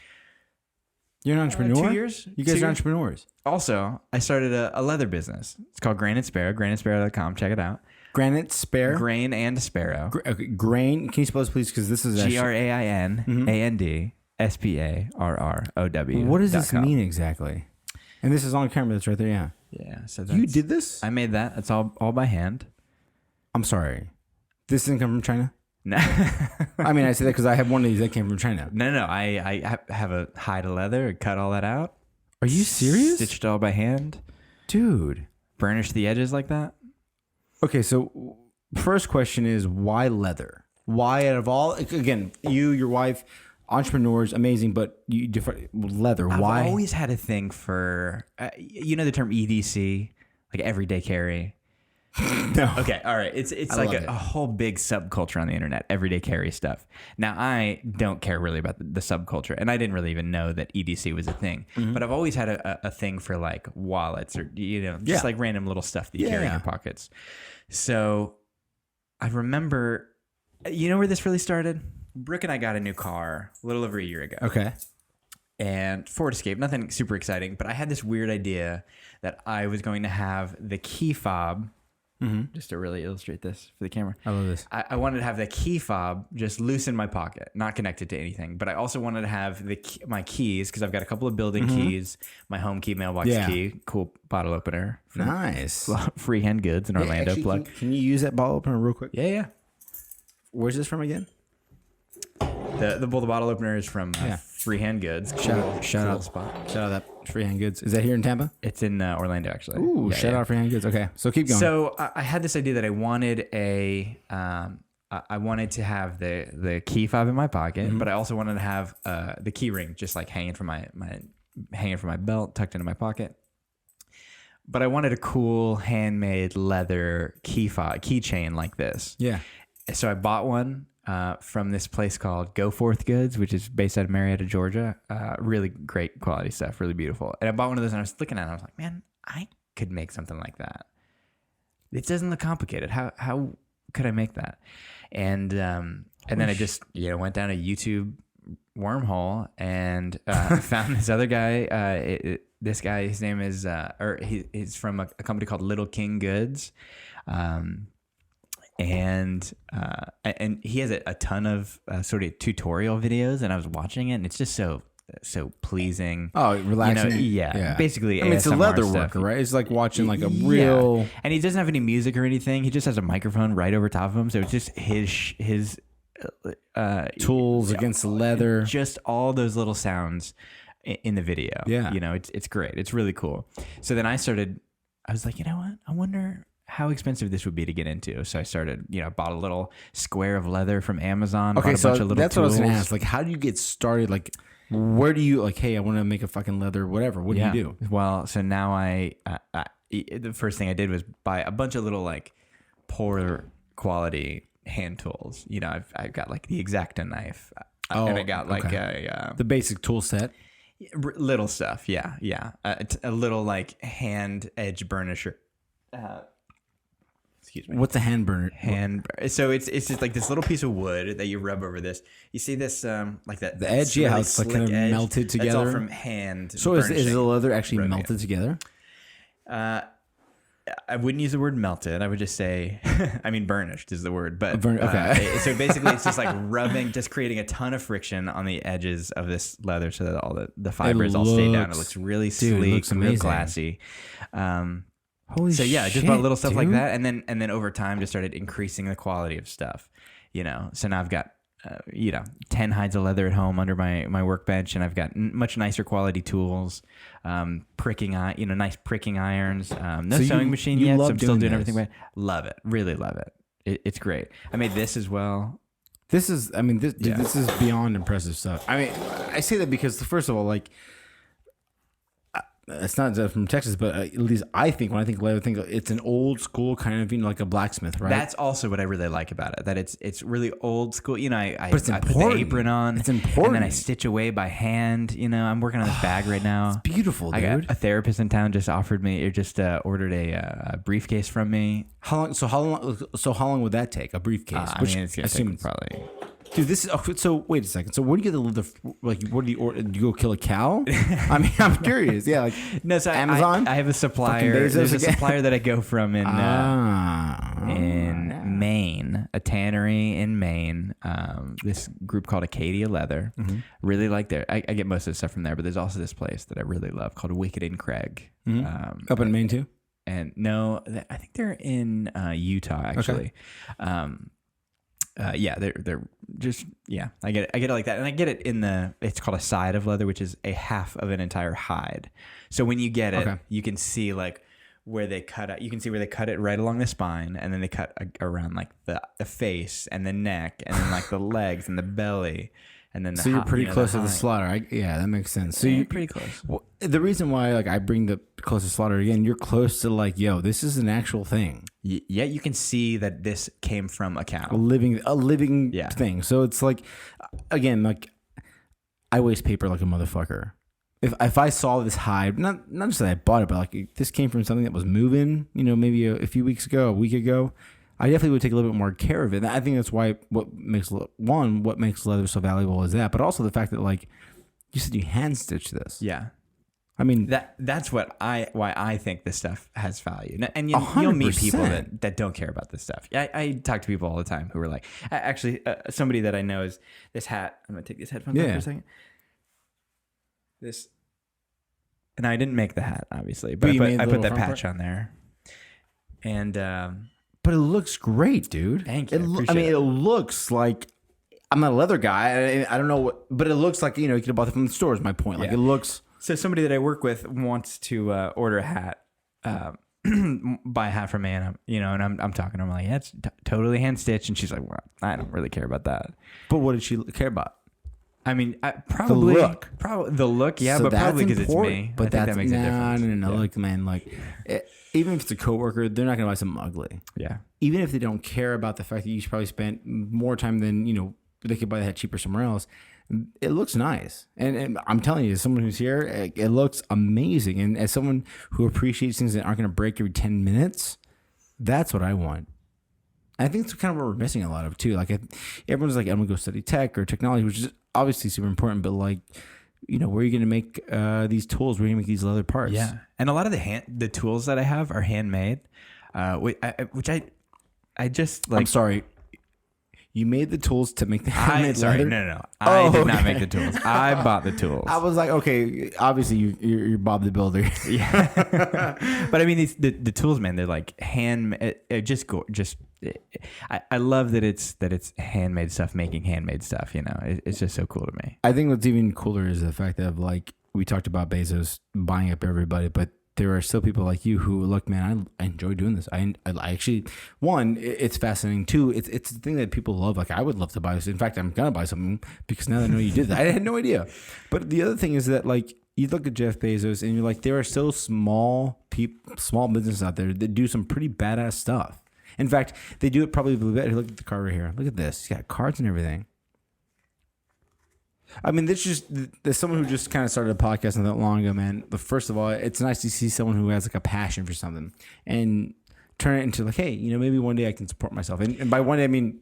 You're an entrepreneur. 2 years. You guys are entrepreneurs. Also, I started a leather business. It's called Grain and Sparrow. GrainandSparrow.com. Check it out. Granite Sparrow. Grain and Sparrow. Grain. Can you spell this, please? Because this is GRAINAND. SPARROW. What does this mean exactly? And this is on camera. That's right there. Yeah. Yeah. So you did this? I made that. It's all by hand. I'm sorry. This didn't come from China? No. I mean, I say that because I have one of these that came from China. No. I have a hide of leather. Cut all that out. Are you serious? Stitched all by hand. Dude. Burnished the edges like that. Okay. So first question is, why leather? Why out of all, again, you, your wife, entrepreneurs, amazing, but you different leather. Why? I've always had a thing for, the term EDC, like everyday carry. No. Okay. All right. It's like a whole big subculture on the internet, everyday carry stuff. Now, I don't care really about the subculture, and I didn't really even know that EDC was a thing. Mm-hmm. But I've always had a thing for like wallets or just like random little stuff that you carry in your pockets. So I remember, where this really started? Brooke and I got a new car a little over a year ago. Okay. And Ford Escape, nothing super exciting, but I had this weird idea that I was going to have the key fob, just to really illustrate this for the camera. I love this. I wanted to have the key fob just loose in my pocket, not connected to anything. But I also wanted to have my keys, because I've got a couple of building keys, my home key, mailbox key, cool bottle opener. Nice. Freehand goods in Orlando. Actually, plug. Can you use that bottle opener real quick? Yeah. Where's this from again? The bottle opener is from Freehand Goods. Shout out that Freehand Goods. Is that here in Tampa? It's in Orlando, actually. Ooh, shout out Freehand Goods. Okay, so keep going. So I had this idea that I wanted I wanted to have the key fob in my pocket, but I also wanted to have the key ring just like hanging from my belt, tucked into my pocket. But I wanted a cool handmade leather keychain like this. Yeah. So I bought one. From this place called Go Forth Goods, which is based out of Marietta, Georgia. Really great quality stuff, really beautiful. And I bought one of those and I was looking at it and I was like, man, I could make something like that. It doesn't look complicated. How could I make that? And then I just went down a YouTube wormhole and found this other guy. This guy, his name is, he's from a company called Little King Goods. And he has a ton of sort of tutorial videos, and I was watching it, and it's just so pleasing. Oh, relaxing. Basically, I mean, it's a ASMR leather stuff. worker, right? It's like watching like a real. And he doesn't have any music or anything. He just has a microphone right over top of him, so it's just his tools against the leather. Just all those little sounds in the video. Yeah, it's great. It's really cool. So then I was like, you know what? I wonder how expensive this would be to get into. So I started, bought a little square of leather from Amazon. Okay, bought a bunch of little that's tools. What I was going to ask. Like, how do you get started? Like, where do you hey, I want to make a fucking leather, whatever. What do you do? Well, so now the first thing I did was buy a bunch of little like poor quality hand tools. I've got like the X-Acto knife. And I got like the basic tool set. Little stuff. Yeah. A little like hand edge burnisher. Excuse me. What's a hand burner? So it's just like this little piece of wood that you rub over this. You see this like that the edge, really how it's like kind of melted together. That's all from hand. So is the leather actually melted together? I wouldn't use the word melted. I would just say, I mean, burnished is the word. But okay. So basically, it's just like rubbing, just creating a ton of friction on the edges of this leather so that all the fibers all stay down. It looks really sleek, it looks real classy. Holy shit! So yeah, just bought little stuff like that, and then over time, just started increasing the quality of stuff. So now I've got 10 hides of leather at home under my workbench, and I've got much nicer quality tools, nice pricking irons, no sewing machine yet, so I'm still doing everything right. Love it. Really love it. It's great. I made this as well. This is beyond impressive stuff. I mean, I say that because first of all, like, it's not from Texas, but at least I think when I think leather, I think it's an old school kind of, like a blacksmith, right? That's also what I really like about it. That it's really old school. I put the apron on. It's important. And then I stitch away by hand. I'm working on this bag right now. It's beautiful, dude. I got a therapist in town just ordered a briefcase from me. How long would that take? A briefcase? It's gonna take probably. Dude, this is so. Wait a second. So where do you get the leather? Like, what do you order? Do you go kill a cow? I mean, I'm curious. Yeah, like no. So Amazon. I have a supplier. There's a supplier that I go from in Maine, a tannery in Maine. This group called Acadia Leather. Mm-hmm. Really like their. I get most of the stuff from there, but there's also this place that I really love called Wicked and Craig. Mm-hmm. Up in Maine too. And no, I think they're in Utah actually. Okay. They're just I get it like that, and I get it it's called a side of leather, which is a half of an entire hide. So when you get it, you can see like where they cut it. You can see where they cut it right along the spine, and then they cut around like the face and the neck, and then like the legs and the belly. And then you're pretty close to the slaughter. That makes sense. So you're pretty close. Well, the reason why I bring the closest slaughter again, you're close to this is an actual thing. Yeah, you can see that this came from a cow, a living thing. So it's like, again, like I waste paper like a motherfucker. If I saw this hide, not just that I bought it, but like this came from something that was moving, maybe a few weeks ago, a week ago. I definitely would take a little bit more care of it. And I think that's why what makes leather so valuable is that, but also the fact that like you said you hand stitch this. Yeah, I mean that's why I think this stuff has value. And you'll meet people that don't care about this stuff. I talk to people all the time who are like, actually, somebody that I know is this hat. I'm gonna take these headphones off for a second. This, and I didn't make the hat obviously, but I put that patch on there, and. But it looks great, dude. Thank you. It looks like I'm not a leather guy. I don't know but it looks like you could have bought it from the store. Is my point. Like it looks. So somebody that I work with wants to order a hat, buy a hat from me, and I'm talking to her. I'm like, yeah, it's totally hand stitched, and she's like, well, I don't really care about that. But what did she care about? I mean, probably the look. The look, yeah, so but probably because it's me. But that makes a difference. No. Yeah. Like, man, like, even if it's a coworker, they're not gonna buy something ugly. Yeah. Even if they don't care about the fact that you probably spent more time than they could buy that cheaper somewhere else. It looks nice, and I'm telling you, as someone who's here, it looks amazing. And as someone who appreciates things that aren't gonna break every 10 minutes, that's what I want. I think it's kind of what we're missing a lot of too. Like everyone's like, I'm gonna go study tech or technology, which is obviously super important, but like, where are you gonna make these tools? Where are you gonna make these leather parts? Yeah, and a lot of the tools that I have are handmade, which I just like. I'm sorry. You made the tools to make the handmade leather? No. I did not make the tools. I bought the tools. I was like, okay, obviously you're Bob the Builder. Yeah. But I mean, the tools, man, they're like handmade. I love that it's handmade stuff, making handmade stuff. It's just so cool to me. I think what's even cooler is the fact that like we talked about Bezos buying up everybody, but there are still people like you who look, man, I enjoy doing this. I actually, one, it's fascinating. Two, it's the thing that people love. Like I would love to buy this. In fact, I'm gonna buy something because now that I know you did that, I had no idea. But the other thing is that like you look at Jeff Bezos and you're like, there are still small businesses out there that do some pretty badass stuff. In fact, they do it probably better. Look at the car right here. Look at this. He's got cards and everything. I mean, there's someone who just kind of started a podcast not that long ago, man. But first of all, it's nice to see someone who has like a passion for something and turn it into like, hey, maybe one day I can support myself. And by one day, I mean,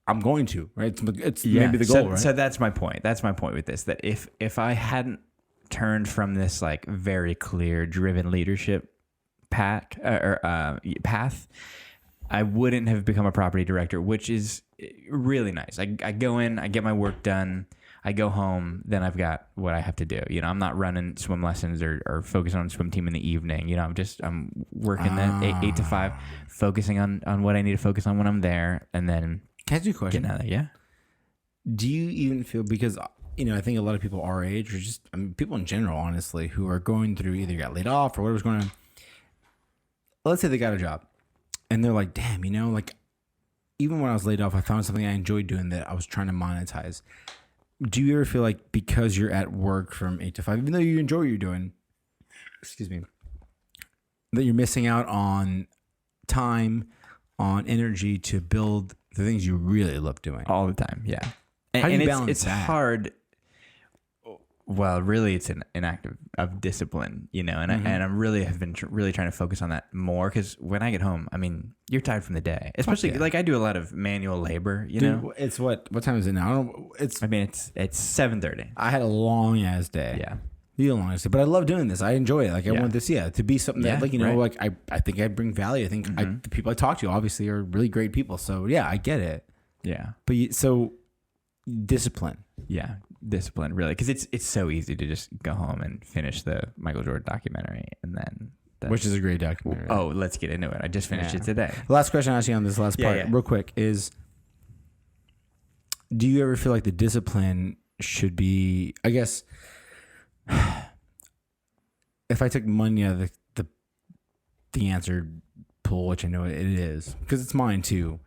I'm going to, right? It's maybe the goal, right? So that's my point. That's my point with this, that if I hadn't turned from this like very clear driven leadership path, I wouldn't have become a property director, which is really nice. I go in, I get my work done, I go home, then I've got what I have to do. You know, I'm not running swim lessons or focusing on swim team in the evening. You know, I'm working that 8 to 5, focusing on what I need to focus on when I'm there, and then can I ask you a question? Getting out of there, yeah. Do you even feel, because I think a lot of people our age, or just people in general, honestly, who are going through either got laid off or whatever's going on. Let's say they got a job, and they're like, "Damn, like even when I was laid off, I found something I enjoyed doing that I was trying to monetize." Do you ever feel like because you're at work from 8 to 5, even though you enjoy what you're doing, excuse me, that you're missing out on time, on energy to build the things you really love doing? All the time, yeah. How do you balance it's that? hard. Well, really, it's an act of discipline, and I'm really have been really trying to focus on that more, because when I get home, you're tired from the day, especially like I do a lot of manual labor. Dude, it's what time is it now? I don't know. It's 7:30. I had a long ass day. Yeah. You don't honestly, but I love doing this. I enjoy it. Like I want this, to be something that, right. like I think I bring value. I think the people I talk to obviously are really great people. So yeah, I get it. Yeah. But so discipline. Yeah, discipline really, because it's so easy to just go home and finish the Michael Jordan documentary, and then which is a great documentary. Oh, let's get into it. I just finished it today. The last question I ask you on this last part, real quick, is: do you ever feel like the discipline should be? I guess if I took money out of the answer pool, which I know it is, because it's mine too.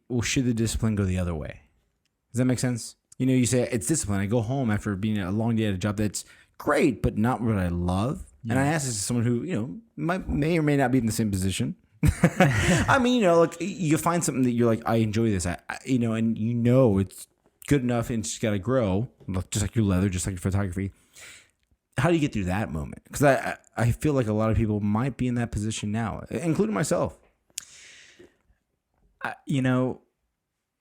Well, should the discipline go the other way? Does that make sense? You say it's discipline. I go home after being a long day at a job that's great, but not what I love. Yeah. And I ask this to someone who, may or may not be in the same position. Like you find something that you're like, I enjoy this. And it's good enough and it's just got to grow, just like your leather, just like your photography. How do you get through that moment? Because I feel like a lot of people might be in that position now, including myself.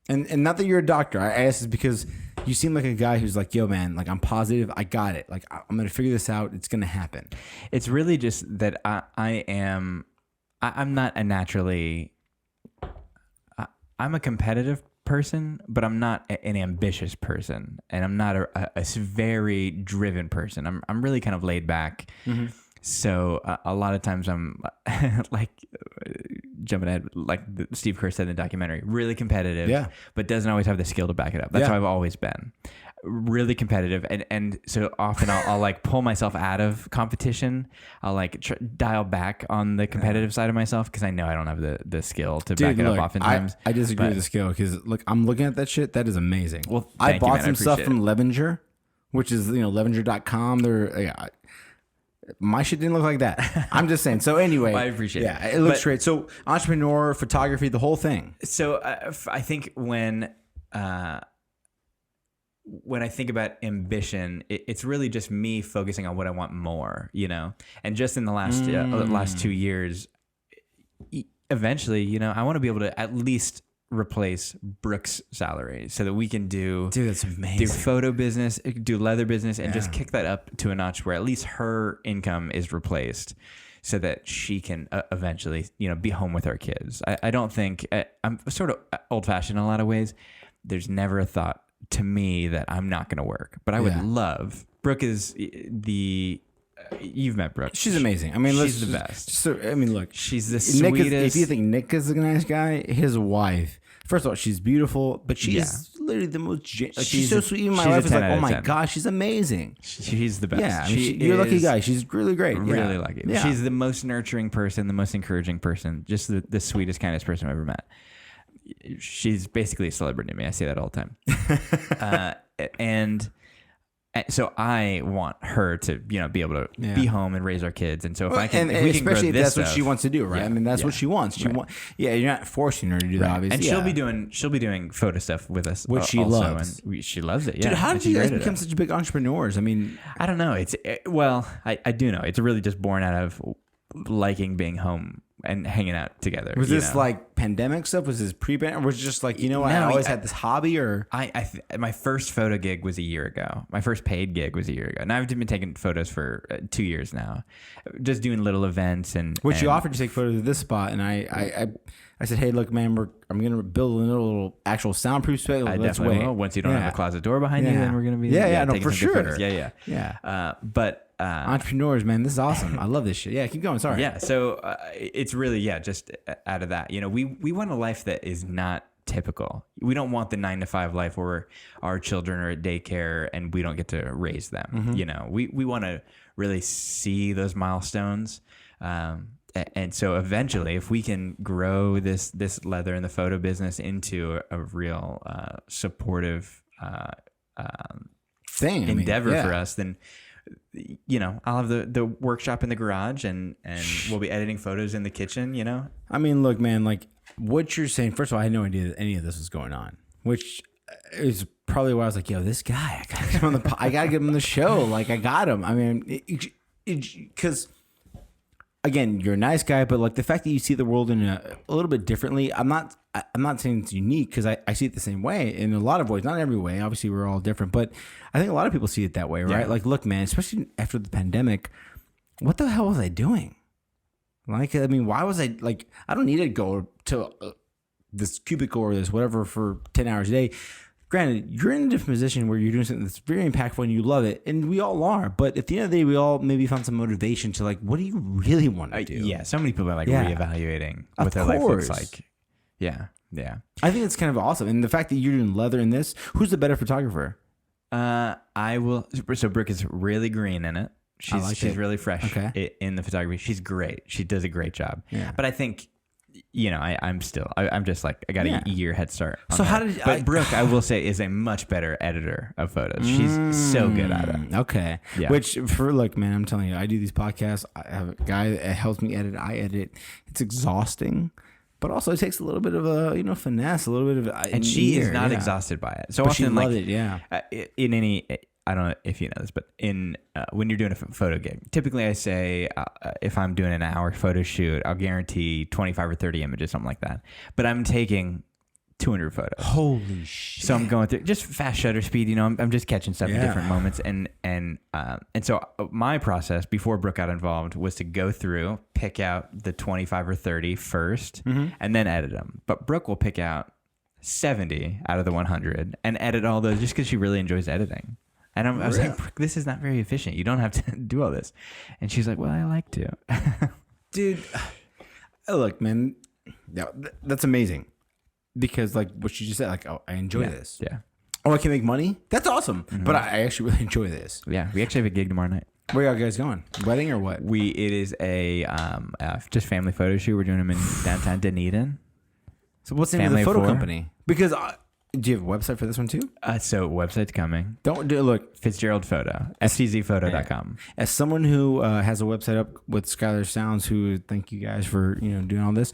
And not that you're a doctor. I ask this because you seem like a guy who's like, yo, man, like I'm positive. I got it. Like I'm going to figure this out. It's going to happen. It's really just that I'm not a naturally, I'm a competitive person, but I'm not an ambitious person. And I'm not a very driven person. I'm really kind of laid back. Mm-hmm. So a lot of times I'm like jumping ahead, like Steve Kerr said in the documentary, really competitive, but doesn't always have the skill to back it up. That's how I've always been, really competitive. And so often I'll like pull myself out of competition. I'll like dial back on the competitive side of myself because I know I don't have the skill to back it up oftentimes. I disagree with the skill because look, I'm looking at that shit. That is amazing. Well, I bought some stuff from Levenger, which is, Levenger.com. They're, my shit didn't look like that. I'm just saying. So anyway, well, I appreciate it. Yeah, it looks great. So entrepreneur, photography, the whole thing. So I think when I think about ambition, it's really just me focusing on what I want more, And just in the last 2 years, eventually, I want to be able to at least replace Brooke's salary so that we can do that's amazing. Do photo business, do leather business, and just kick that up to a notch where at least her income is replaced so that she can eventually, be home with our kids. I don't think I'm sort of old fashioned in a lot of ways. There's never a thought to me that I'm not going to work, but I would love. Brooke is you've met Brooke. She's amazing. She's the best. Look, she's the sweetest. If you think Nick is a nice guy, his wife, first of all, she's beautiful, but she's literally the most. She's so sweet. Even my wife is like, oh my gosh, she's amazing. She's the best. Yeah, you're a lucky guy. She's really great. Really lucky. Yeah. She's the most nurturing person, the most encouraging person, just the sweetest, kindest person I've ever met. She's basically a celebrity to me. I say that all the time. And so I want her to, be able to be home and raise our kids. And so if I can, if we can especially grow if this that's what she wants to do, right? That's what she wants. You're not forcing her to do that, obviously. And she'll be doing photo stuff with us, which she loves. And she loves it. Dude, how did you guys become such big entrepreneurs? I don't know. I do know. It's really just born out of liking being home and hanging out together. Was this like pandemic stuff? Was this pre-pandemic? Or was it just like, I No, always had this hobby? Or my first photo gig was a year ago. My first paid gig was a year ago. And I've been taking photos for 2 years now, just doing little events and. Which you offered to take photos of this spot, and I said, hey, look, man, I'm gonna build a little actual soundproof space. I definitely will. Once you don't have a closet door behind you, then we're gonna be no, taking for some good sure. photos. Yeah. But. Entrepreneurs, man, this is awesome. I love this shit. Yeah, keep going. Sorry. Yeah, so it's really just out of that. We want a life that is not typical. We don't want the 9-to-5 life where our children are at daycare and we don't get to raise them. We want to really see those milestones. And so eventually, if we can grow this leather and the photo business into a real supportive endeavor for us, then. I'll have the workshop in the garage and we'll be editing photos in the kitchen, I mean, look, man, like what you're saying, first of all, I had no idea that any of this was going on, which is probably why I was like, yo, this guy, I gotta get him on the show. Like, I got him. I mean, because again, you're a nice guy, but like the fact that you see the world in a little bit differently, I'm not saying it's unique because I see it the same way in a lot of ways, not in every way. Obviously, we're all different, but I think a lot of people see it that way, right? Yeah. Like, look, man, especially after the pandemic, what the hell was I doing? Like, I mean, why was I like? I don't need to go to this cubicle or this whatever for 10 hours a day. Granted, you're in a different position where you're doing something that's very impactful and you love it, and we all are. But at the end of the day, we all maybe found some motivation to like, what do you really want to do? Yeah, so many people are like reevaluating what their life looks like. Yeah. I think it's kind of awesome, and the fact that you're doing leather in this. Who's the better photographer? I will. So Brooke is really green in it. She's really fresh in the photography. She's great. She does a great job. Yeah. But I think. I'm just like, I got a year head start. So how did But Brooke, I will say, is a much better editor of photos. She's so good at it. Okay. Yeah. Which look, man, I'm telling you, I do these podcasts. I have a guy that helps me edit. I edit. It's exhausting, but also it takes a little bit of a finesse, a little bit of. And she is not exhausted by it. So but often, she loved it. Yeah. In any. I don't know if you know this, but when you're doing a photo gig, typically I say if I'm doing an hour photo shoot, I'll guarantee 25 or 30 images, something like that. But I'm taking 200 photos. Holy shit! So I'm going through just fast shutter speed. I'm just catching stuff in different moments, and so my process before Brooke got involved was to go through, pick out the 25 or 30 first, and then edit them. But Brooke will pick out 70 out of the 100 and edit all those just because she really enjoys editing. And I was like, this is not very efficient. You don't have to do all this. And she's like, well, I like to. Dude, look, man, that's amazing. Because like what you just said, like, oh, I enjoy this. Yeah. Oh, I can make money? That's awesome. But I actually really enjoy this. Yeah. We actually have a gig tomorrow night. Where are you guys going? Wedding or what? It is a just family photo shoot. We're doing them in downtown Dunedin. So what's the name of the photo company? Because... do you have a website for this one too? So website's coming. Don't do look. Fitzgerald Photo. FTZphoto.com. As someone who has a website up with Skylar Sounds, who thank you guys for doing all this.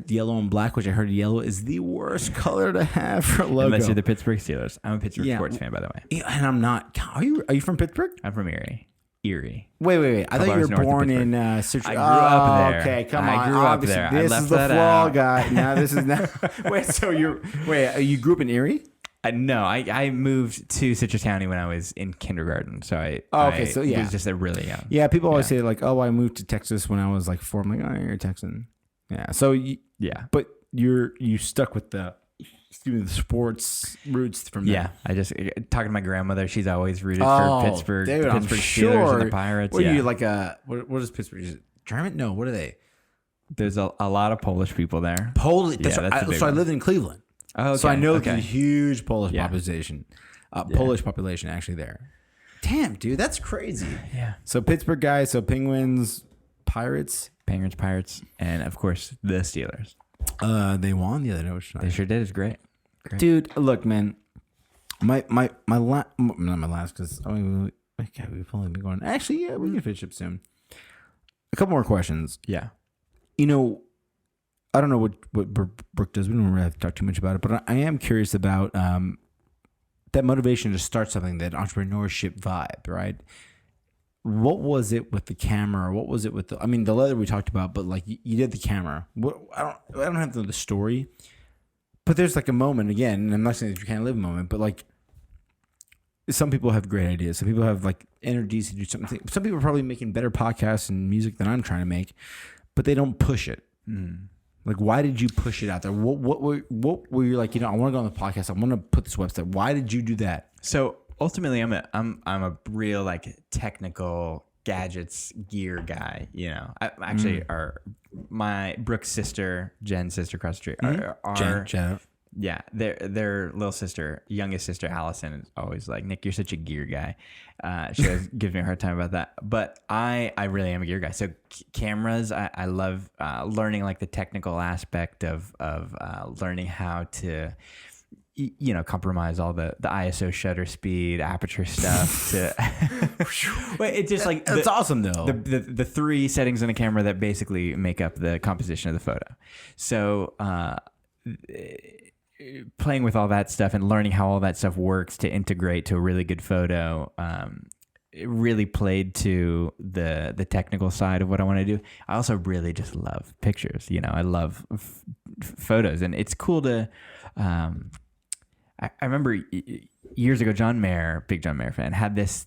Yellow and black, which I heard yellow is the worst color to have for a logo. Unless you're the Pittsburgh Steelers. I'm a Pittsburgh sports fan, by the way. Yeah, and I'm not. Are you from Pittsburgh? I'm from Erie. Wait. I thought you were born in Citrus. I grew up there. Okay, come on. I grew up there. This is the flaw guy. Now this is not. You grew up in Erie? No, I moved to Citrus County when I was in kindergarten. So I was just really young. Yeah, people always say like, oh, I moved to Texas when I was like 4. I'm like, oh, you're a Texan. Yeah. So but you stuck with the sports roots from there. Yeah, I just talking to my grandmother. She's always rooted for Pittsburgh. Dude, Pittsburgh Steelers and the Pirates. What are you like what is Pittsburgh? Is it German? No, what are they? There's a lot of Polish people there. Polish. I lived in Cleveland. Oh, okay. So I know the huge Polish population. Polish population actually there. Damn, dude, that's crazy. Yeah. So Pittsburgh guys, so Penguins, Pirates, and of course the Steelers. They won the other night. They sure did. It's great. Dude. Look, man, not my last because we've only been going. Actually, yeah, we can finish up soon. A couple more questions. Yeah. I don't know what Brooke does. We don't really have to talk too much about it, but I am curious about that motivation to start something, that entrepreneurship vibe, right? what was it with the camera? What was it with the leather we talked about, but like you did the camera. I don't have to know the story, but there's like a moment again, and I'm not saying that you can't live a moment, but like some people have great ideas. Some people have like energies to do something. Some people are probably making better podcasts and music than I'm trying to make, but they don't push it. Like, why did you push it out there? What were you like? I want to go on the podcast. I want to put this website. Why did you do that? So ultimately, I'm a real like technical gadgets gear guy. My Brooke's sister, Jen's sister across the street, Jen. Yeah, their little sister, youngest sister, Allison, is always like, Nick, you're such a gear guy. She always gives me a hard time about that. But I really am a gear guy. So cameras, I love learning like the technical aspect of learning how to, compromise all the ISO shutter speed, aperture stuff. But it's just like it's awesome though. The three settings in a camera that basically make up the composition of the photo. So. Playing with all that stuff and learning how all that stuff works to integrate to a really good photo, it really played to the technical side of what I want to do. I also really just love pictures. I love photos, and it's cool to. I remember years ago, John Mayer, big John Mayer fan, had this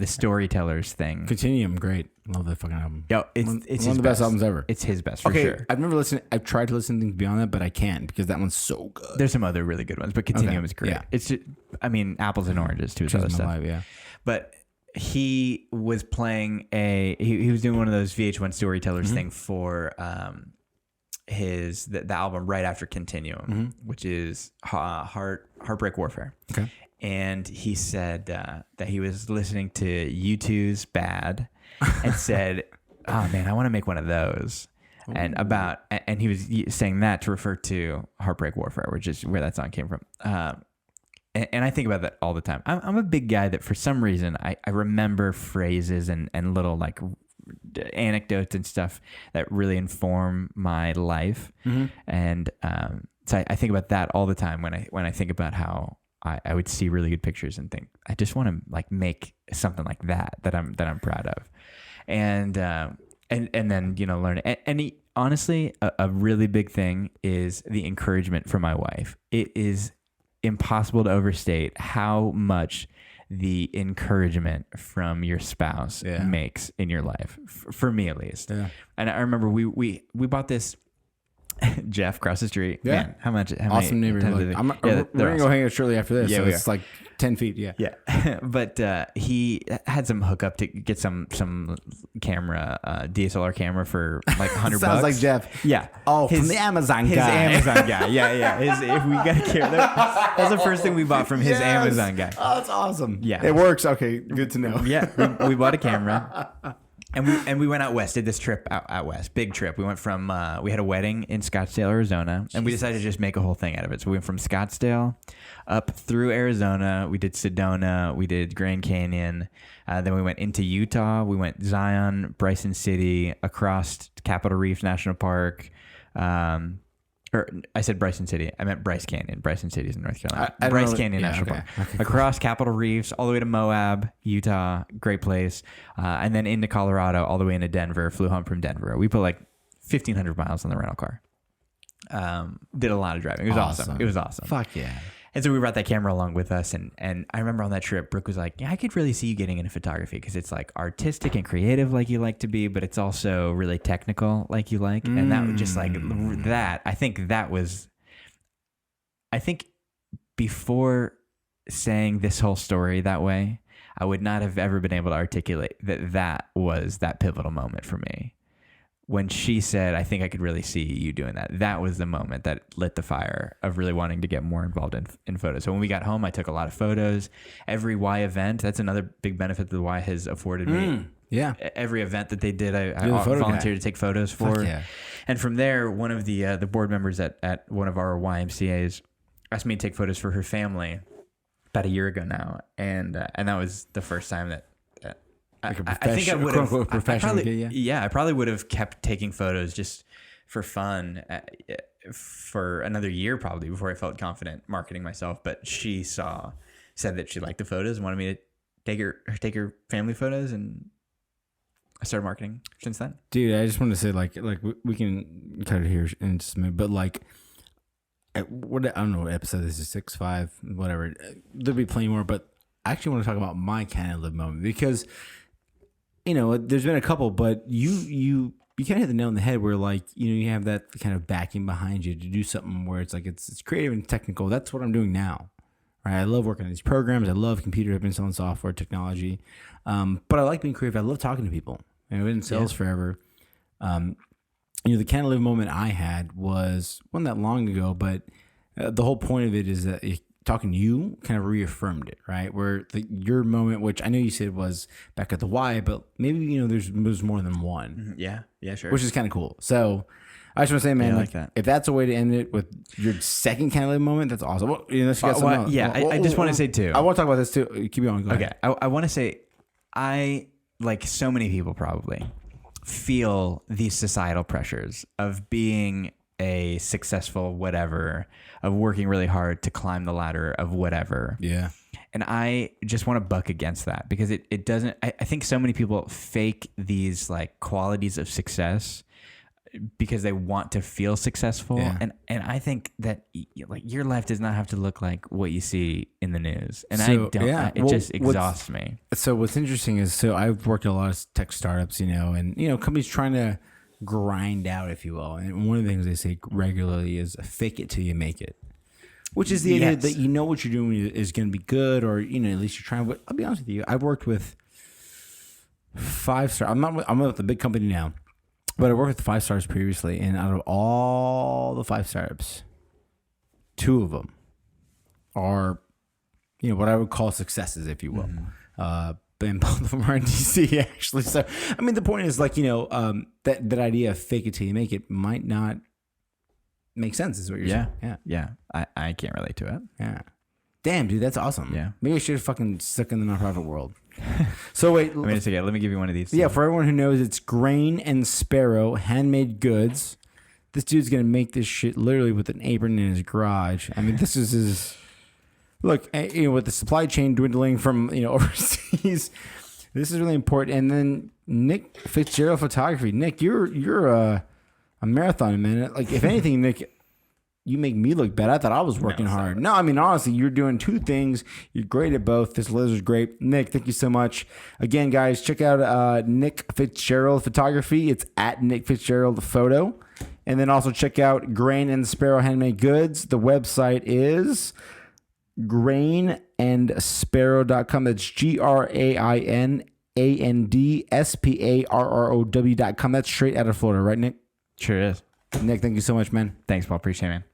storytellers thing. Continuum, great. Love that fucking album. Yo, it's one of the best albums ever. It's his best for sure. I've tried to listen to things beyond that, but I can't because that one's so good. There's some other really good ones, but Continuum is great. Yeah. It's just, apples and oranges to his other stuff. Life, yeah. But he was playing he was doing one of those VH1 storytellers thing for the album right after Continuum, which is Heartbreak Warfare. Okay. And he said that he was listening to U2's Bad and said, oh man, I want to make one of those. And he was saying that to refer to Heartbreak Warfare, which is where that song came from. And I think about that all the time. I'm a big guy that for some reason I remember phrases and little like anecdotes and stuff that really inform my life. And so I think about that all the time when I think about how I would see really good pictures and think I just want to like make something like that I'm proud of, and then learn it. And honestly, a really big thing is the encouragement from my wife. It is impossible to overstate how much the encouragement from your spouse makes in your life, for me at least. Yeah. And I remember we bought this. Jeff across the street. Yeah. Man, how awesome neighborhood. We're going to go hang out shortly after this. Yeah, so it's like 10 feet. Yeah. Yeah. But he had some hookup to get some camera, DSLR camera for like $100. Sounds like Jeff. Yeah. Oh, from the Amazon guy. His Amazon guy. Yeah. If we got a camera. That was the first thing we bought from his Amazon guy. Oh, that's awesome. Yeah. It works. Okay. Good to know. Yeah. We bought a camera. And we went out west, did this trip out west, big trip. We went from, we had a wedding in Scottsdale, Arizona, and we decided to just make a whole thing out of it. So we went from Scottsdale up through Arizona. We did Sedona. We did Grand Canyon. Then we went into Utah. We went Zion, Bryson City, across Capitol Reef National Park. Or I said Bryson City. I meant Bryce Canyon. Bryson City is in North Carolina. Bryce Canyon National Park. Okay, across Capitol Reefs, all the way to Moab, Utah. Great place. And then into Colorado, all the way into Denver. Flew home from Denver. We put like 1,500 miles on the rental car. Did a lot of driving. It was awesome. It was awesome. Fuck yeah. And so we brought that camera along with us. And I remember on that trip, Brooke was like, yeah, I could really see you getting into photography because it's like artistic and creative like you like to be, but it's also really technical like you like. And that was just like that. I think before saying this whole story that way, I would not have ever been able to articulate that was that pivotal moment for me. When she said, I think I could really see you doing that. That was the moment that lit the fire of really wanting to get more involved in photos. So when we got home, I took a lot of photos. Every Y event, that's another big benefit that the Y has afforded me. Yeah. Every event that they did, I volunteered to take photos for. Fuck yeah. And from there, one of the board members at one of our YMCAs asked me to take photos for her family about a year ago now. And that was the first time that like I think I would have. I probably would have kept taking photos just for fun for another year probably before I felt confident marketing myself. But she said that she liked the photos and wanted me to take her family photos, and started marketing since then. Dude, I just want to say, like we can cut it here in just a minute, but like, I don't know what episode this is, 6, 5, whatever. There'll be plenty more, but I actually want to talk about my kind of live moment because, there's been a couple, but you kind of hit the nail on the head where, like, you have that kind of backing behind you to do something where it's like it's creative and technical. That's what I'm doing now, right? I love working on these programs. I love computers. I've been selling software technology, but I like being creative. I love talking to people. I've been in sales forever. The kind of live moment I had wasn't that long ago, but the whole point of it is that talking to you kind of reaffirmed it, right? Where your moment, which I know you said was back at the Y, but maybe, there's more than one. Yeah, sure. Which is kind of cool. So I just want to say, man, like that. If that's a way to end it with your second kind of live moment, that's awesome. Well, I just want to say too. I want to talk about this too. Keep going. Go ahead. I want to say, I, like so many people probably, feel these societal pressures of being a successful whatever, of working really hard to climb the ladder of whatever. Yeah. And I just want to buck against that because it doesn't, I think so many people fake these like qualities of success because they want to feel successful. Yeah. And I think that like your life does not have to look like what you see in the news. And it just exhausts me. So what's interesting is, I've worked at a lot of tech startups, and companies trying to grind out, if you will. And one of the things they say regularly is fake it till you make it, which is the idea that what you're doing is going to be good, or, at least you're trying. But I'll be honest with you, I've worked with 5-star. I'm with a big company now. But I worked with 5 stars previously, and out of all the 5 startups, 2 of them are, what I would call successes, if you will. And both of them are in DC, actually. So, I mean, the point is, like, that idea of fake it till you make it might not make sense, is what you're saying. Yeah. I can't relate to it. Yeah. Damn, dude, that's awesome. Yeah. Maybe I should have fucking stuck in the nonprofit world. So wait, let me give you one of these. Yeah, for everyone who knows, it's Grain and Sparrow handmade goods. This dude's gonna make this shit literally with an apron in his garage. I mean, this is his. Look, with the supply chain dwindling from overseas, this is really important. And then Nick Fitzgerald Photography. Nick, you're a marathon man. Like, if anything, Nick, you make me look bad. I thought I was working hard. No, I mean, honestly, you're doing 2 things. You're great at both. This laser's great. Nick, thank you so much. Again, guys, check out Nick Fitzgerald Photography. It's at Nick Fitzgerald Photo. And then also check out Grain and Sparrow Handmade Goods. The website is grainandsparrow.com. That's GrainAndSparrow.com. That's straight out of Florida, right, Nick? Sure is. Nick, thank you so much, man. Thanks, Paul. Appreciate it, man.